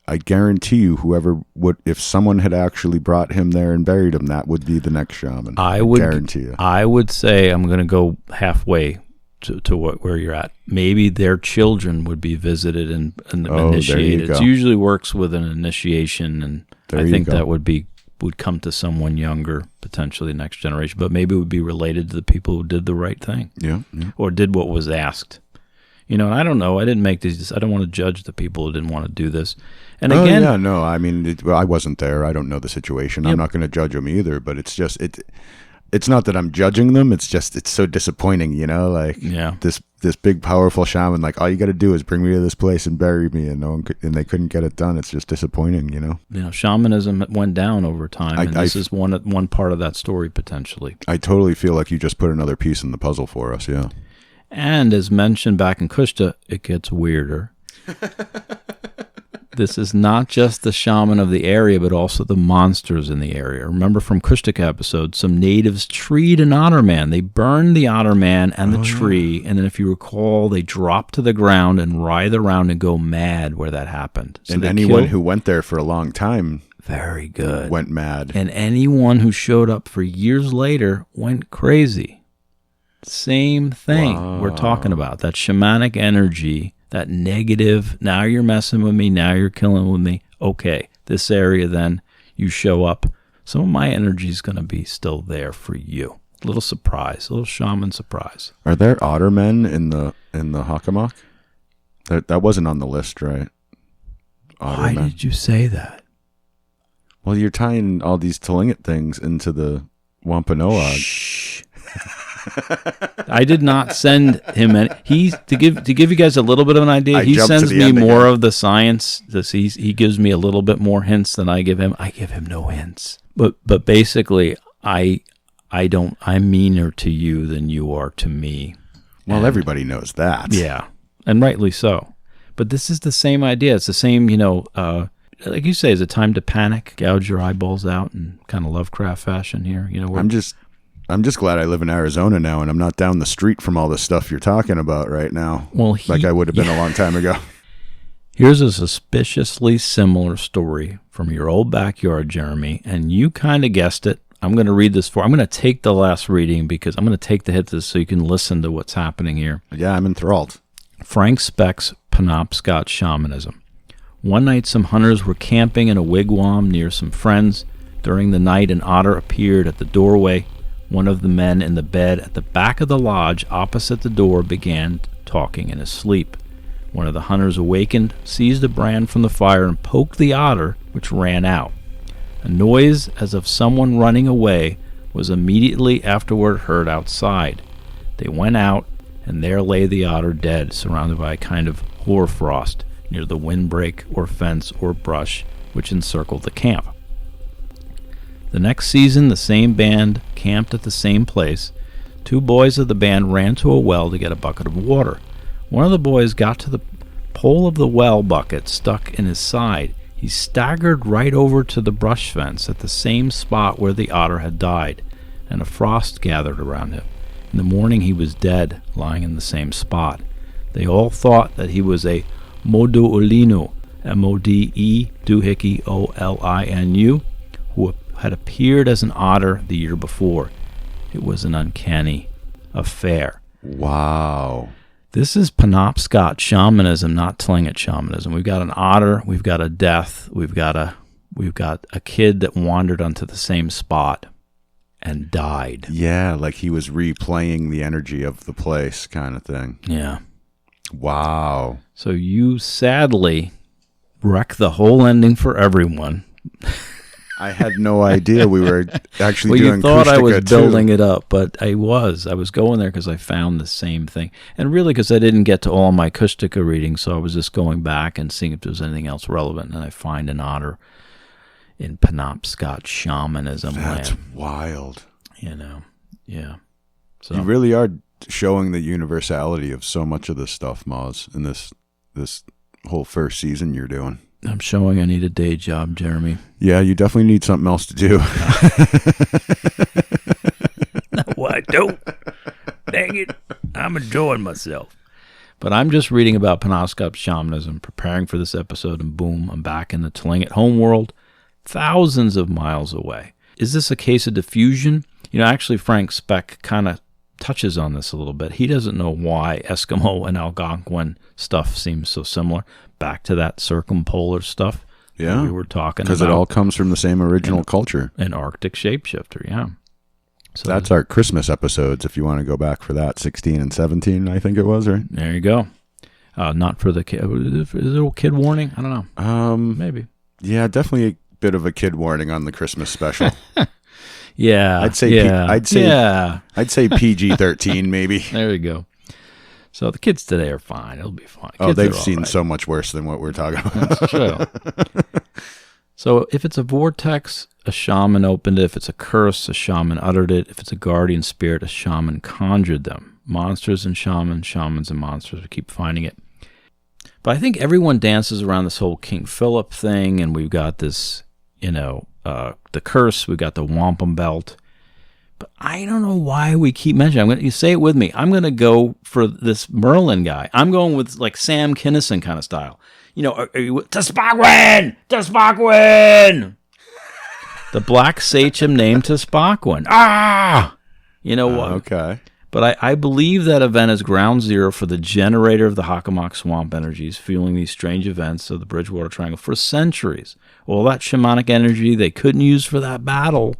I guarantee you, whoever would, if someone had actually brought him there and buried him, that would be the next shaman. I would guarantee you. I would say I'm going to go halfway to where you're at. Maybe their children would be visited and initiated. It usually works with an initiation, and I think that would come to someone younger, potentially the next generation. But maybe it would be related to the people who did the right thing, or did what was asked. You know, I don't know. I didn't make these. I don't want to judge the people who didn't want to do this. And again, I mean, I wasn't there. I don't know the situation. I'm not going to judge them either. But it's just It's not that I'm judging them. It's just it's so disappointing. You know, like this big powerful shaman. Like all you got to do is bring me to this place and bury me, and and they couldn't get it done. It's just disappointing. You know, shamanism went down over time, and this is one part of that story potentially. I totally feel like you just put another piece in the puzzle for us. Yeah. And as mentioned back in Kushta, it gets weirder. This is not just the shaman of the area, but also the monsters in the area. Remember from Kushtaka episode, some natives treed an otter man. They burned the otter man and the tree, and then if you recall, they drop to the ground and writhe around and go mad where that happened. So and anyone who went there for a long time very good went mad. And anyone who showed up for years later went crazy. Same thing we're talking about, that shamanic energy, that negative, now you're messing with me, now you're killing with me. Okay, this area then, you show up. Some of my energy is going to be still there for you. A little surprise, a little shaman surprise. Are there otter men in the Hockomock? That wasn't on the list, right? Why did you say that? Well, you're tying all these Tlingit things into the Wampanoag. Shh. I did not send him any. To give you guys a little bit of an idea. He sends me more of the science. He gives me a little bit more hints than I give him. I give him no hints. But basically, I'm meaner to you than you are to me. Well, everybody knows that. Yeah, and rightly so. But this is the same idea. It's the same, like you say, is it time to panic, gouge your eyeballs out, in kind of Lovecraft fashion here? I'm just glad I live in Arizona now, and I'm not down the street from all the stuff you're talking about right now. Well, like I would have been a long time ago. Here's a suspiciously similar story from your old backyard, Jeremy, and you kind of guessed it. I'm going to read this I'm going to take the last reading because I'm going to take the hit so you can listen to what's happening here. Yeah, I'm enthralled. Frank Speck's Penobscot Shamanism. One night, some hunters were camping in a wigwam near some friends. During the night, an otter appeared at the doorway. One of the men in the bed at the back of the lodge opposite the door began talking in his sleep. One of the hunters awakened, seized a brand from the fire, and poked the otter, which ran out. A noise as of someone running away was immediately afterward heard outside. They went out, and there lay the otter dead, surrounded by a kind of hoarfrost near the windbreak or fence or brush which encircled the camp. The next season, the same band camped at the same place. Two boys of the band ran to a well to get a bucket of water. One of the boys got to the pole of the well bucket stuck in his side. He staggered right over to the brush fence at the same spot where the otter had died, and a frost gathered around him. In the morning he was dead, lying in the same spot. They all thought that he was a Moduolinu, M-O-D-E, Duhiki-O-L-I-N-U, who had appeared as an otter the year before. It was an uncanny affair. Wow. This is Penobscot shamanism, not Tlingit shamanism. We've got an otter, we've got a death, we've got a kid that wandered onto the same spot and died. Yeah, like he was replaying the energy of the place kind of thing. Yeah. Wow. So you sadly wreck the whole ending for everyone. I had no idea we were actually doing Kushtaka. Well, you thought I was building it up, but I was going there because I found the same thing. And really because I didn't get to all my Kushtaka readings, so I was just going back and seeing if there was anything else relevant, and I find an otter in Penobscot shamanism. That's land. Wild. Yeah. So you really are showing the universality of so much of this stuff, Moz, in this this whole first season you're doing. I'm showing I need a day job, Jeremy. Yeah, you definitely need something else to do. No, I don't. Dang it. I'm enjoying myself. But I'm just reading about Penobscot shamanism, preparing for this episode, and boom, I'm back in the Tlingit homeworld, thousands of miles away. Is this a case of diffusion? Actually, Frank Speck kind of touches on this a little bit. He doesn't know why Eskimo and Algonquin stuff seems so similar. Back to that circumpolar stuff we were talking about. Because it all comes from the same original culture. An Arctic shapeshifter, yeah. So that's our Christmas episodes, if you want to go back for that, 16 and 17, I think it was, right? There you go. Not for the kid. Is it a kid warning? I don't know. Maybe. Yeah, definitely a bit of a kid warning on the Christmas special. Yeah. I'd say PG-13 maybe. There you go. So the kids today are fine. It'll be fine. Kids they've seen so much worse than what we're talking about. That's true. So if it's a vortex, a shaman opened it. If it's a curse, a shaman uttered it. If it's a guardian spirit, a shaman conjured them. Monsters and shamans, shamans and monsters. We keep finding it. But I think everyone dances around this whole King Philip thing, and we've got this, the curse. We've got the wampum belt. But I don't know why we keep mentioning. You say it with me. I'm going to go for this Merlin guy. I'm going with like Sam Kinison kind of style. Tespagwin! Tespagwin! The Black Sachem named Tespagwin. Ah! You know what? Okay. But I believe that event is ground zero for the generator of the Hockomock Swamp energies, fueling these strange events of the Bridgewater Triangle for centuries. All that shamanic energy they couldn't use for that battle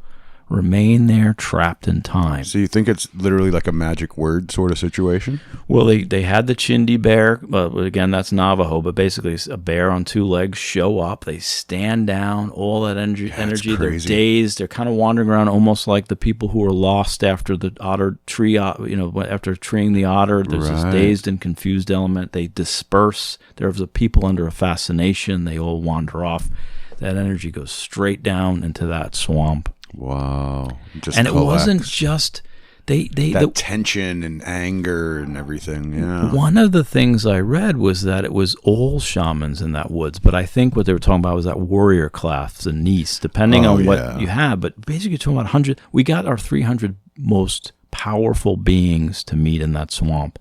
remain there trapped in time. So you think it's literally like a magic word sort of situation? Well, they had the Chindi bear, again, that's Navajo, but basically a bear on two legs show up, they stand down, all that energy, they're dazed, they're kind of wandering around almost like the people who were lost after the otter tree, after treeing the otter, there's this dazed and confused element, they disperse, there's the people under a fascination, they all wander off, that energy goes straight down into that swamp. Wow. And it wasn't just that tension and anger and everything. Yeah. One of the things I read was that it was all shamans in that woods, but I think what they were talking about was that warrior class and niece, depending on what you have. But basically, you're talking about 100. We got our 300 most powerful beings to meet in that swamp,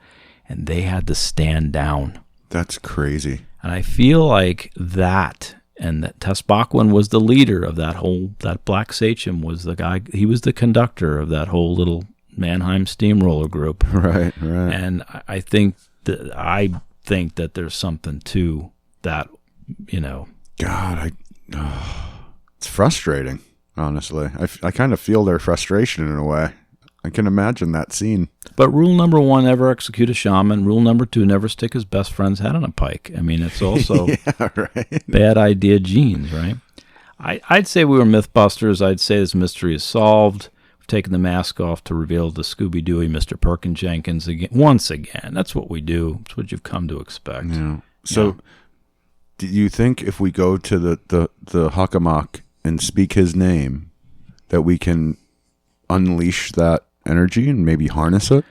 and they had to stand down. That's crazy. And I feel like that. And that Tespagwin was the leader of that Black Sachem was the guy, he was the conductor of that whole little Mannheim steamroller group. Right. And I think that there's something to that, God, it's frustrating, honestly. I kind of feel their frustration in a way. I can imagine that scene. But rule number 1, never execute a shaman. Rule number 2, never stick his best friend's head on a pike. I mean, it's also bad idea genes, right? I'd say we were Mythbusters. I'd say this mystery is solved. We've taken the mask off to reveal the Scooby-Dooey Mr. Perkins Jenkins once again. That's what we do. It's what you've come to expect. Yeah. So do you think if we go to the Hockomock and speak his name that we can unleash that energy and maybe harness it?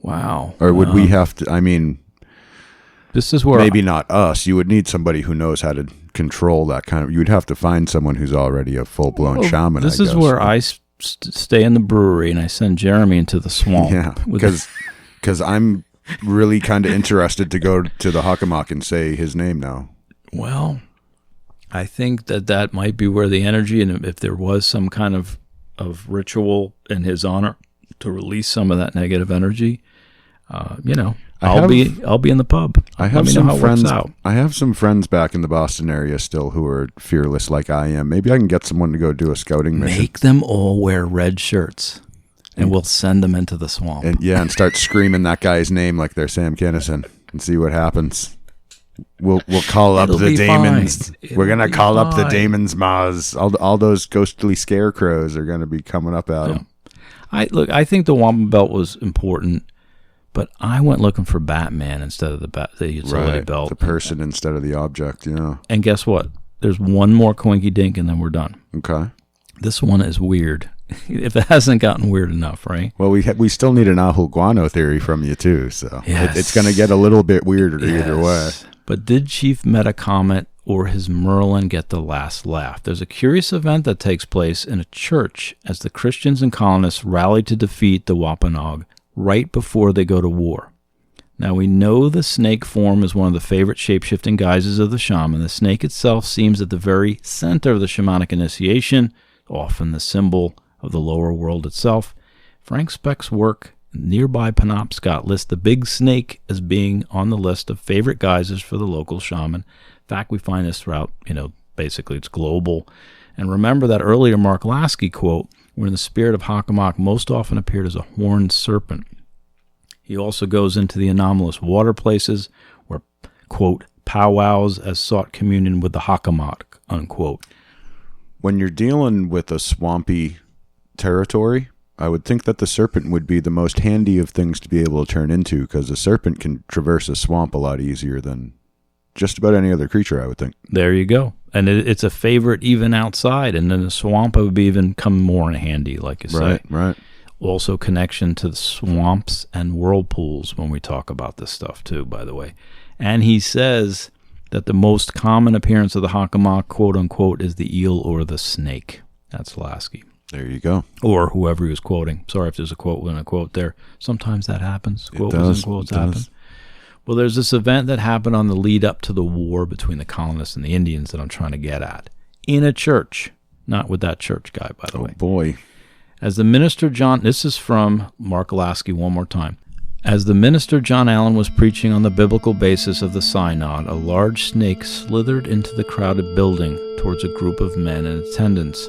Wow. Or would we have to, I mean, this is where maybe not us. You would need somebody who knows how to control that kind of, you would have to find someone who's already a full-blown shaman, This is where I stay in the brewery and I send Jeremy into the swamp. Yeah, because I'm really kind of interested to go to the Hockomock and say his name now. Well, I think that might be where the energy, and if there was some kind of ritual in his honor to release some of that negative energy, I'll be in the pub. Let me know how it works out. I have some friends back in the Boston area still who are fearless like I am. Maybe I can get someone to go do a scouting mission. Make them all wear red shirts, and we'll send them into the swamp. And start screaming that guy's name like they're Sam Kinison and see what happens. We'll call up the Damons. We're gonna call up the Damons Maz. All those ghostly scarecrows are gonna be coming up at him. I think the wampum belt was important, but I went looking for Batman instead of the utility belt. The person instead of the object. Yeah. And guess what? There's one more coinky dink, and then we're done. Okay. This one is weird. if it hasn't gotten weird enough, right? Well, we still need an Ahu Guano theory from you, too, so yes. It's going to get a little bit weirder either way. But did Chief Metacomet or his Merlin get the last laugh? There's a curious event that takes place in a church as the Christians and colonists rally to defeat the Wampanoag right before they go to war. Now, we know the snake form is one of the favorite shape-shifting guises of the shaman. The snake itself seems at the very center of the shamanic initiation, often the symbol of the lower world itself. Frank Speck's work, nearby Penobscot, lists the big snake as being on the list of favorite guises for the local shaman. In fact, we find this throughout, basically it's global. And remember that earlier Mark Lasky quote, where the spirit of Hockomock most often appeared as a horned serpent. He also goes into the anomalous water places where, quote, powwows as sought communion with the Hockomock, unquote. When you're dealing with a swampy territory, I would think that the serpent would be the most handy of things to be able to turn into, because a serpent can traverse a swamp a lot easier than just about any other creature, I would think. There you go. And it's a favorite even outside, and in the swamp it would be even come more in handy, like you say. Right. Also connection to the swamps and whirlpools when we talk about this stuff too, by the way. And he says that the most common appearance of the Hockomock, quote unquote, is the eel or the snake. That's Lasky. There you go. Or whoever he was quoting. Sorry if there's a quote within a quote there. Sometimes that happens. Quote within quotes happen. Well, there's this event that happened on the lead up to the war between the colonists and the Indians that I'm trying to get at. In a church. Not with that church guy, by the way. Oh, boy. As the minister John, this is from Mark Lasky one more time. As the minister John Allen was preaching on the biblical basis of the synod, a large snake slithered into the crowded building towards a group of men in attendance.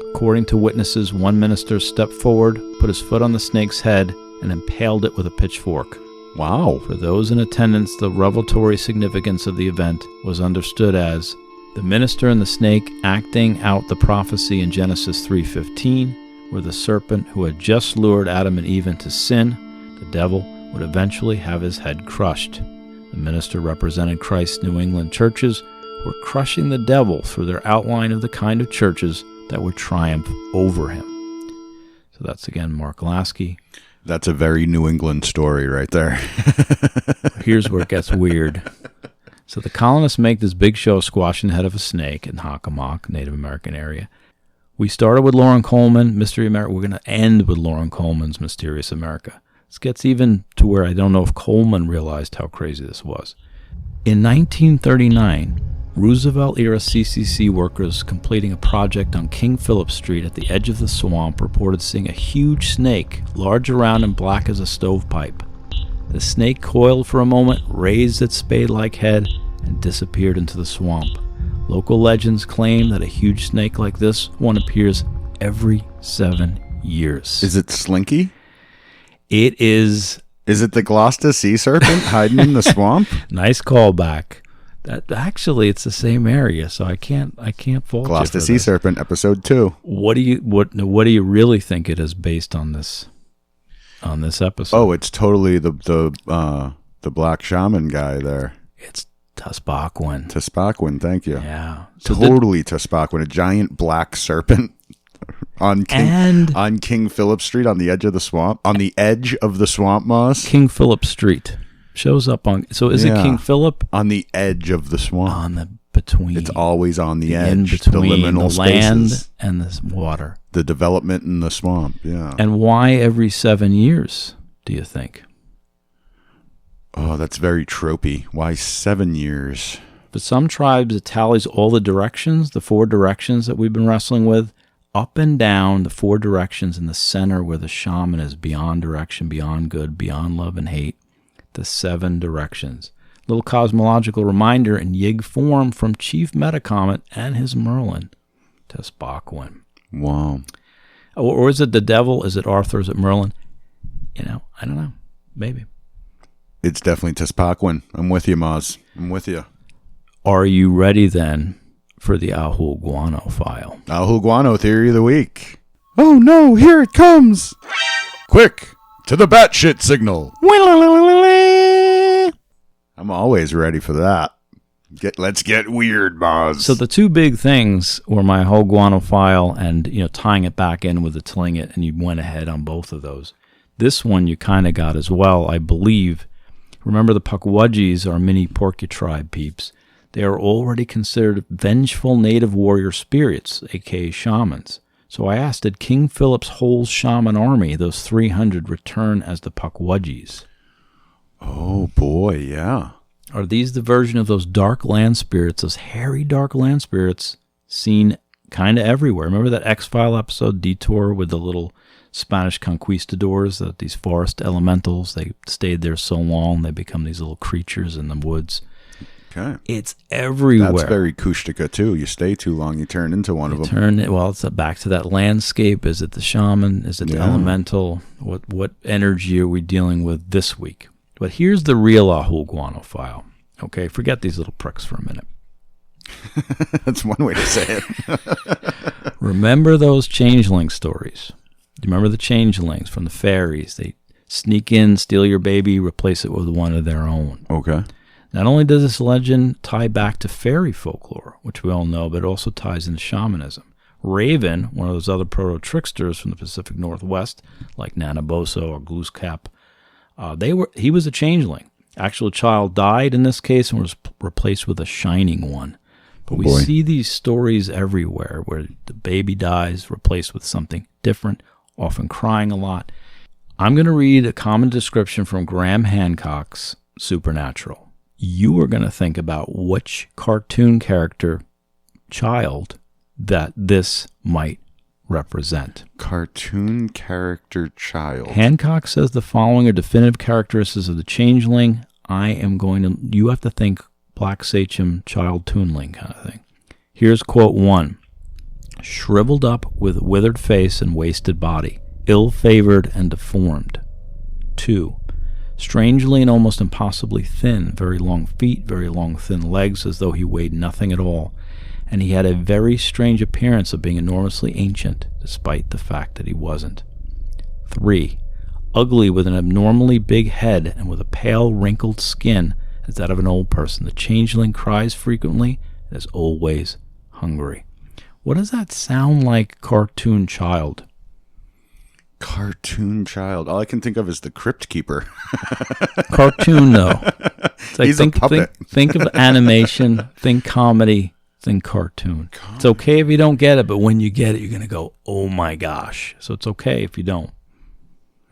According to witnesses, one minister stepped forward, put his foot on the snake's head, and impaled it with a pitchfork. Wow. For those in attendance, the revelatory significance of the event was understood as the minister and the snake acting out the prophecy in Genesis 3:15, where the serpent who had just lured Adam and Eve into sin, the devil, would eventually have his head crushed. The minister represented Christ's New England churches who were crushing the devil through their outline of the kind of churches that would triumph over him. So that's again Mark Lasky. That's a very New England story right there. Here's where it gets weird. So the colonists make this big show of squashing the head of a snake in Hockomock, Native American area. We started with Lauren Coleman, Mystery America. We're going to end with Lauren Coleman's Mysterious America. This gets even to where I don't know if Coleman realized how crazy this was. In 1939, Roosevelt-era CCC workers completing a project on King Philip Street at the edge of the swamp reported seeing a huge snake, large around and black as a stovepipe. The snake coiled for a moment, raised its spade-like head, and disappeared into the swamp. Local legends claim that a huge snake like this one appears every 7 years. Is it Slinky? It is. Is it the Gloucester sea serpent hiding in the swamp? Nice callback. That actually, it's the same area, so I can't fault Gloucester you for sea this. serpent, episode 2. What do you really think it is based on this episode? Oh, it's totally the black shaman guy there. It's Tuspaquin. Tuspaquin, thank you. Yeah, so totally Tuspaquin, a giant black serpent on King Philip Street on the edge of the swamp, Moss. King Philip Street shows up on. So is it King Philip on the edge of the swamp? On the between. It's always on the edge. In between the liminal land spaces. And the water. The development in the swamp. Yeah. And why every 7 years? Do you think? Oh, that's very tropey. Why 7 years? For some tribes, it tallies all the directions, the 4 directions that we've been wrestling with, up and down the 4 directions in the center where the shaman is beyond direction, beyond good, beyond love and hate. The 7 directions. Little cosmological reminder in Yig form from Chief Metacomet and his Merlin, Tuspaquin. Wow. Or is it the devil? Is it Arthur? Is it Merlin? I don't know. Maybe. It's definitely Tuspaquin. I'm with you, Maz. I'm with you. Are you ready then for the Ahu Guano file? Ahu Guano theory of the week. Oh no, here it comes. Quick, to the batshit signal. I'm always ready for that. Let's get weird, Boz. So the two big things were my whole guanophile and, tying it back in with the tlingit, and you went ahead on both of those. This one you kind of got as well, I believe. Remember, the Pukwudgies are mini Porcupine tribe peeps. They are already considered vengeful native warrior spirits, a.k.a. shamans. So I asked, did King Philip's whole shaman army, those 300, return as the Pukwudgies? Oh, boy, yeah. Are these the version of those dark land spirits, those hairy dark land spirits seen kind of everywhere? Remember that X-File episode, Detour, with the little Spanish conquistadors, these forest elementals? They stayed there so long, they become these little creatures in the woods. Okay. It's everywhere. That's very Kushtaka, too. You stay too long, you turn into one of them. It's back to that landscape. Is it the shaman? Is it the elemental? What energy are we dealing with this week? But here's the real Ahul guanophile. Okay, forget these little pricks for a minute. That's one way to say it. Remember those changeling stories? Do you remember the changelings from the fairies? They sneak in, steal your baby, replace it with one of their own. Okay. Not only does this legend tie back to fairy folklore, which we all know, but it also ties into shamanism. Raven, one of those other proto-tricksters from the Pacific Northwest, like Nanaboso or Glooskap, he was a changeling. Actual child died in this case and was replaced with a shining one. But we see these stories everywhere where the baby dies, replaced with something different, often crying a lot. I'm going to read a common description from Graham Hancock's Supernatural. You are going to think about which cartoon character child that this might represent. Cartoon character child. Hancock says the following are definitive characteristics of the changeling. You have to think Black Sachem child toonling kind of thing. Here's quote 1. Shriveled up with withered face and wasted body, ill-favored and deformed. 2. Strangely and almost impossibly thin, very long feet, very long thin legs, as though he weighed nothing at all. And he had a very strange appearance of being enormously ancient, despite the fact that he wasn't. 3. Ugly with an abnormally big head and with a pale, wrinkled skin as that of an old person. The changeling cries frequently and is always hungry. What does that sound like, cartoon child? Cartoon child. All I can think of is the Crypt Keeper. Cartoon, though. It's like, He's a puppet. Think of animation, think comedy, think cartoon. It's okay if you don't get it, but when you get it, you're going to go, oh my gosh. So it's okay if you don't.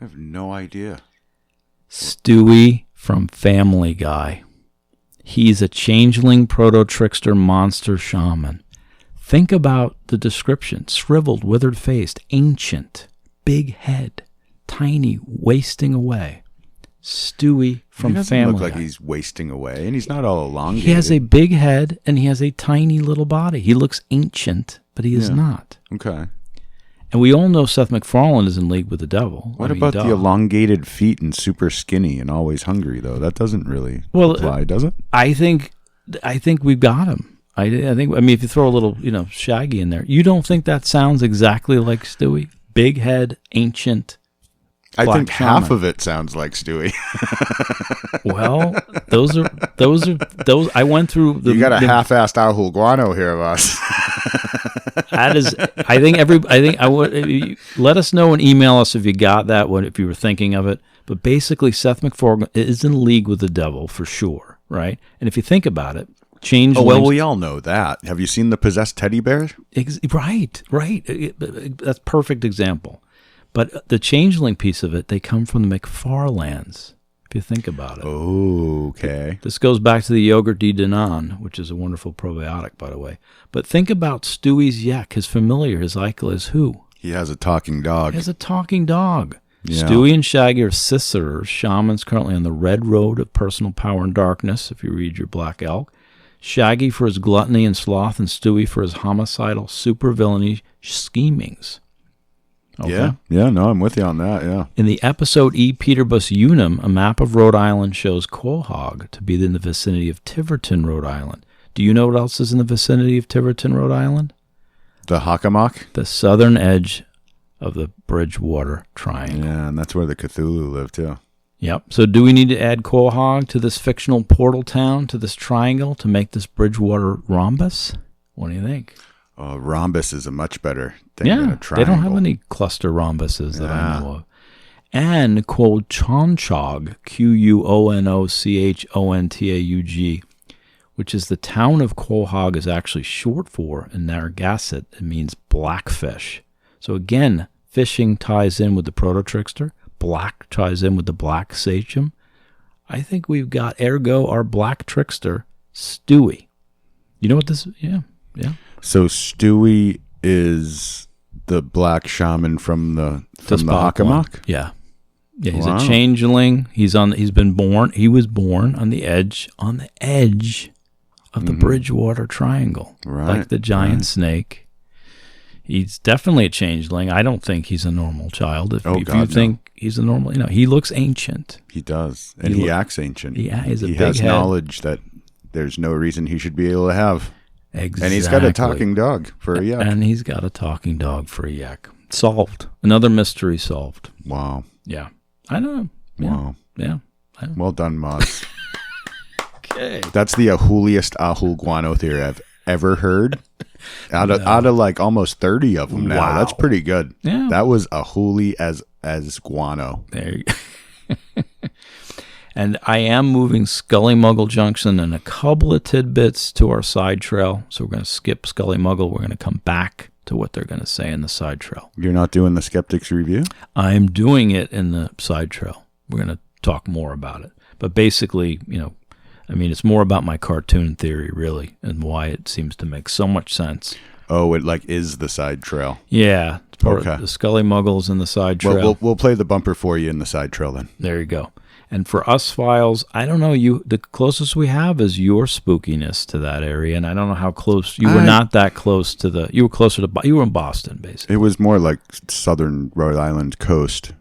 I have no idea. Stewie from Family Guy. He's a changeling proto-trickster monster shaman. Think about the description. Shriveled, withered-faced, ancient, big head, tiny, wasting away. Stewie from Family Guy. He doesn't look like he's wasting away, and he's not all elongated. He has a big head, and he has a tiny little body. He looks ancient, but he is not. Okay. And we all know Seth MacFarlane is in league with the devil. What about the elongated feet and super skinny and always hungry, though? That doesn't really apply, does it? I think we've got him. I mean, if you throw a little, Shaggy in there, you don't think that sounds exactly like Stewie? Big head, ancient. I think half of it sounds like Stewie. Well, those. I went through. You got a half-assed Ahul guano here of us. That is. I would let us know and email us if you got that one, if you were thinking of it. But basically, Seth MacFarlane is in league with the devil for sure, right? And if you think about it, changelings. Oh well, we all know that. Have you seen the possessed teddy bear? Right. That's a perfect example. But the changeling piece of it, they come from the McFarlands, if you think about it. Oh, okay. This goes back to the yogurt de Danone, which is a wonderful probiotic, by the way. But think about Stewie's yak. His familiar, his Eichel, is who? He has a talking dog. He has a talking dog. Yeah. Stewie and Shaggy are sisters, shamans currently on the red road of personal power and darkness, if you read your Black Elk. Shaggy for his gluttony and sloth, and Stewie for his homicidal supervillainy schemings. Okay. Yeah, no, I'm with you on that, yeah. In the episode E. Peterbus Unum, a map of Rhode Island shows Quahog to be in the vicinity of Tiverton, Rhode Island. Do you know what else is in the vicinity of Tiverton, Rhode Island? The Hockomock? The southern edge of the Bridgewater Triangle. Yeah, and that's where the Cthulhu live, too. Yep. So do we need to add Quahog to this fictional portal town, to this triangle, to make this Bridgewater rhombus? What do you think? Rhombus is a much better thing than a triangle. They don't have any cluster rhombuses that I know of. And Quochontaug, Quonochontaug, which is the town of Quahog, is actually short for, in Narragansett, it means blackfish. So again, fishing ties in with the proto-trickster. Black ties in with the Black Sachem. I think we've got, ergo, our black trickster, Stewie. You know what this is? Yeah. So Stewie is the black shaman from the Hockomock? Yeah. Yeah, he's a changeling. He was born on the edge of the Bridgewater Triangle. Right. Like the giant snake. He's definitely a changeling. I don't think he's a normal child. If you think he's a normal, he looks ancient. He does. And he acts ancient. He has head. Knowledge that there's no reason he should be able to have. Exactly. And he's got a talking dog for a yak. Solved. Another mystery solved. Wow. Yeah. I know. Yeah. Wow. Yeah. Well done, Moz. Okay. That's the ahuliest ahu guano theory I've ever heard. Out of like almost 30 of them now. Wow. That's pretty good. Yeah. That was ahuli as guano. There you go. And I am moving Scully Muggle Junction and a couple of tidbits to our side trail. So we're going to skip Scully Muggle. We're going to come back to what they're going to say in the side trail. You're not doing the Skeptics Review? I'm doing it in the side trail. We're going to talk more about it. But basically, it's more about my cartoon theory, really, and why it seems to make so much sense. Oh, it is the side trail. Yeah. It's part of the Scully Muggles in the side trail. Well, we'll play the bumper for you in the side trail then. There you go. And for us files, I don't know, the closest we have is your spookiness to that area, and I don't know how close, you were not that close to you were closer to, you were in Boston, basically. It was more like southern Rhode Island coast.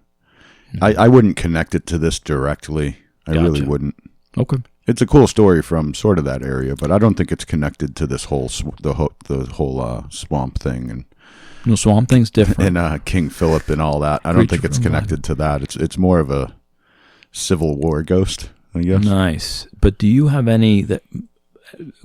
I wouldn't connect it to this directly. I really wouldn't. Okay. It's a cool story from sort of that area, but I don't think it's connected to this whole, the whole swamp thing. And no, swamp thing's different. And King Philip and all that. I don't think it's connected to that. It's more of a Civil War ghost, I guess. Nice. But do you have any that,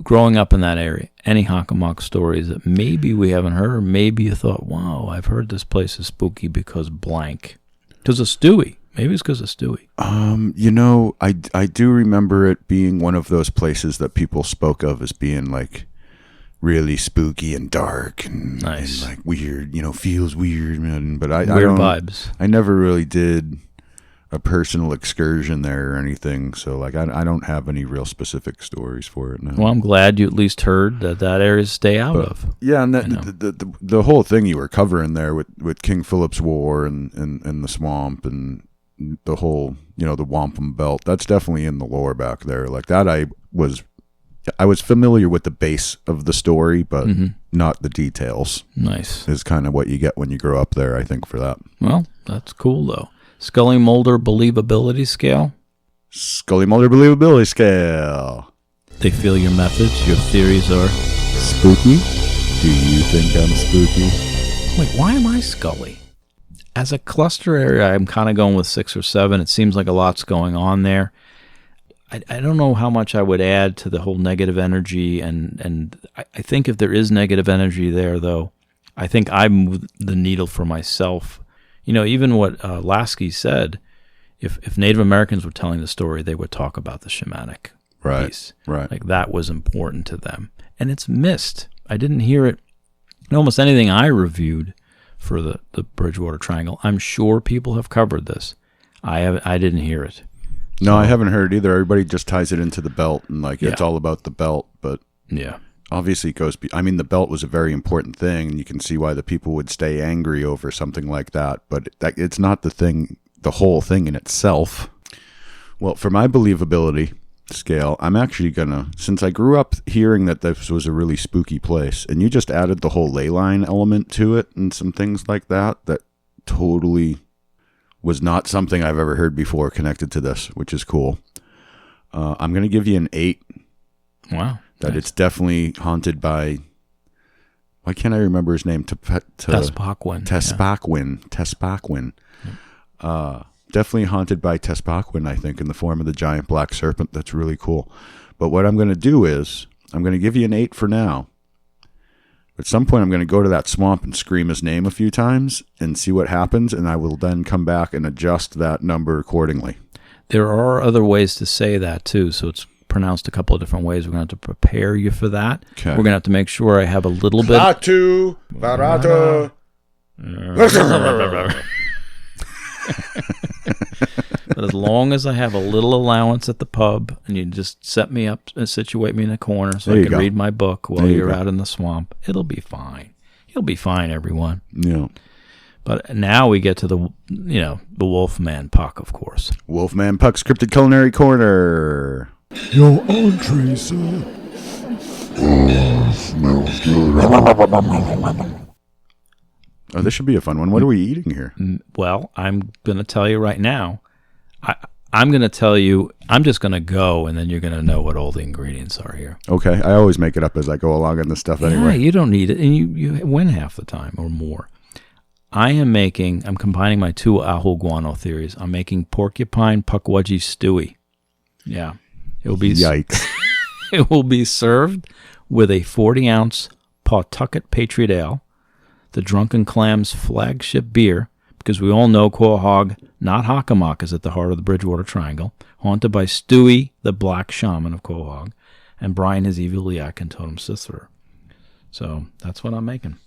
growing up in that area, any Hockomock stories that maybe we haven't heard, or maybe you thought, wow, I've heard this place is spooky because blank? Because of Stewie. Maybe it's because of Stewie. I do remember it being one of those places that people spoke of as being like really spooky and dark and, nice. And like weird, feels weird. But weird vibes. I never really did a personal excursion there or anything, so like I don't have any real specific stories for it now. Well, I'm glad you at least heard that area to stay out of. Yeah, and the whole thing you were covering there with King Philip's War and the swamp and the whole the wampum belt, that's definitely in the lore back there. Like that, I was familiar with the base of the story, but not the details. Nice is kind of what you get when you grow up there, I think, for that. Well, that's cool though. Scully Mulder believability scale. Scully Mulder believability scale. They feel your methods. Your theories are spooky. Do you think I'm spooky? Wait, why am I Scully? As a cluster area, I'm kind of going with 6 or 7. It seems like a lot's going on there. I don't know how much I would add to the whole negative energy, and I think if there is negative energy there, though, I think I move the needle for myself. Even what Lasky said, if Native Americans were telling the story, they would talk about the shamanic piece. Right. Like that was important to them. And it's missed. I didn't hear it in almost anything I reviewed for the Bridgewater Triangle. I'm sure people have covered this. I didn't hear it. No, so, I haven't heard it either. Everybody just ties it into the belt and it's all about the belt. But yeah. Obviously, it goes. The belt was a very important thing, and you can see why the people would stay angry over something like that. But it's not the whole thing in itself. Well, for my believability scale, I'm actually gonna, since I grew up hearing that this was a really spooky place, and you just added the whole ley line element to it and some things like that totally was not something I've ever heard before connected to this, which is cool. I'm gonna give you an 8. Wow. That nice. It's definitely haunted by, why can't I remember his name? Tespacquin. Tespacquin. definitely haunted by Tespaquin, I think, in the form of the giant black serpent. That's really cool. But what I'm going to do is I'm going to give you an 8 for now. At some point, I'm going to go to that swamp and scream his name a few times and see what happens, and I will then come back and adjust that number accordingly. There are other ways to say that, too, so it's pronounced a couple of different ways. We're going to have to prepare you for that. Okay. We're going to have to make sure I have a little bit... Batu, barato. But as long as I have a little allowance at the pub, and you just set me up and situate me in a corner so I can read my book while you're out in the swamp, it'll be fine. You'll be fine, everyone. Yeah. But now we get to the Wolfman Puck, of course. Wolfman Puck's Cryptid Culinary Corner. Your entree, sir. Smells good. Oh, this should be a fun one. What are we eating here? Well, I'm going to tell you right now. I'm going to tell you, I'm just going to go, and then you're going to know what all the ingredients are here. Okay. I always make it up as I go along in this stuff anyway. Yeah, you don't need it, and you win half the time or more. I'm combining my two ajo guano theories. I'm making porcupine pukwudgie stewy. Yeah. It will be Yikes. It will be served with a 40-ounce Pawtucket Patriot Ale, the Drunken Clam's flagship beer, because we all know Quahog, not Hockomock, is at the heart of the Bridgewater Triangle, haunted by Stewie, the black shaman of Quahog, and Brian, his evil yak and totem sister. So that's what I'm making.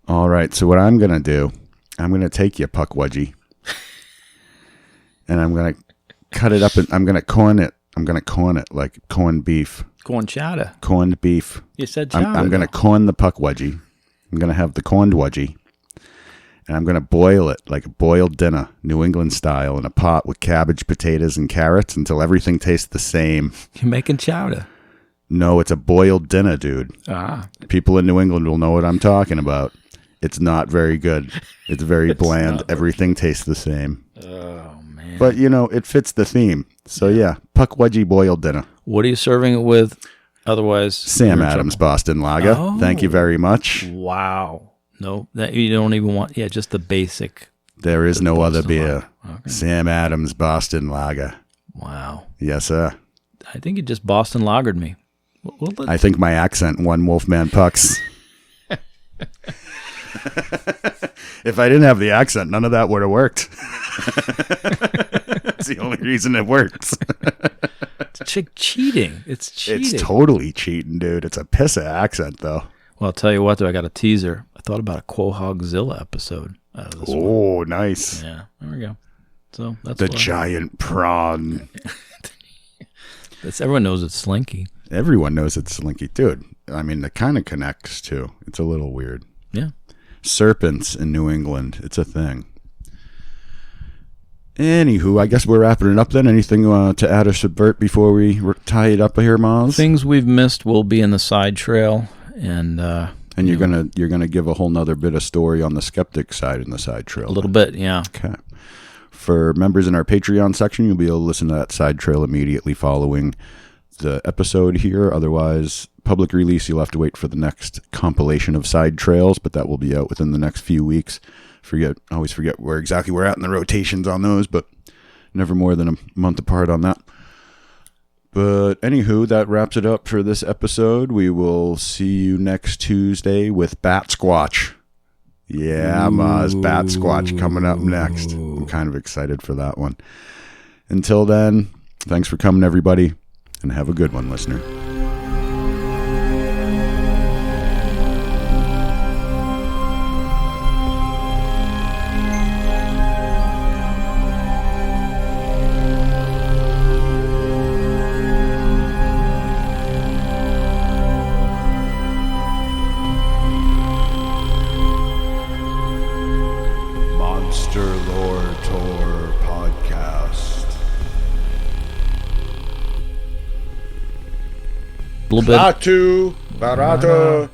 All right, so what I'm going to do, I'm going to take you, pukwudgie, and I'm going to cut it up, and I'm going to corn it. I'm going to corn it like corned beef. Corn chowder. Corned beef. You said chowder. I'm going to corn the pukwudgie. I'm going to have the corned wedgie, and I'm going to boil it like a boiled dinner, New England style, in a pot with cabbage, potatoes, and carrots until everything tastes the same. You're making chowder. No, it's a boiled dinner, dude. Ah. People in New England will know what I'm talking about. It's not very good. It's very bland. Everything tastes the same. Oh, man. But, it fits the theme. So, yeah, pukwudgie boiled dinner. What are you serving it with? Otherwise, Sam Adams Boston Lager. Oh. Thank you very much. Wow. No, that you don't even want. Yeah, just the basic. There is no other beer. Okay. Sam Adams Boston Lager. Wow. Yes, sir. I think you just Boston lagered me. I think my accent won Wolfman Pucks. If I didn't have the accent, none of that would have worked. That's the only reason it works. It's cheating. It's cheating. It's totally cheating, dude. It's a piss of accent, though. Well, I'll tell you what, though. I got a teaser. I thought about a Quahogzilla episode out of this one. Nice. Yeah, there we go. So that's the giant prawn. Everyone knows it's Slinky. Everyone knows it's Slinky, dude. I mean, it kind of connects, too. It's a little weird. Yeah. Serpents in New England. It's a thing. Anywho, I guess we're wrapping it up then. Anything to add or subvert before we tie it up here, Miles? Things we've missed will be in the side trail, and you're gonna give a whole nother bit of story on the skeptic side in the side trail. A little bit, yeah. Okay. For members in our Patreon section, you'll be able to listen to that side trail immediately following the episode here. Otherwise, public release, you'll have to wait for the next compilation of side trails, but that will be out within the next few weeks. Always forget where exactly we're at in the rotations on those, but never more than a month apart on that. But anywho, that wraps it up for this episode. We will see you next Tuesday with Bat Squatch. Yeah, Maz, Bat Squatch coming up next. I'm kind of excited for that one. Until then, thanks for coming, everybody, and have a good one, listener. A little bit. Batu, barato.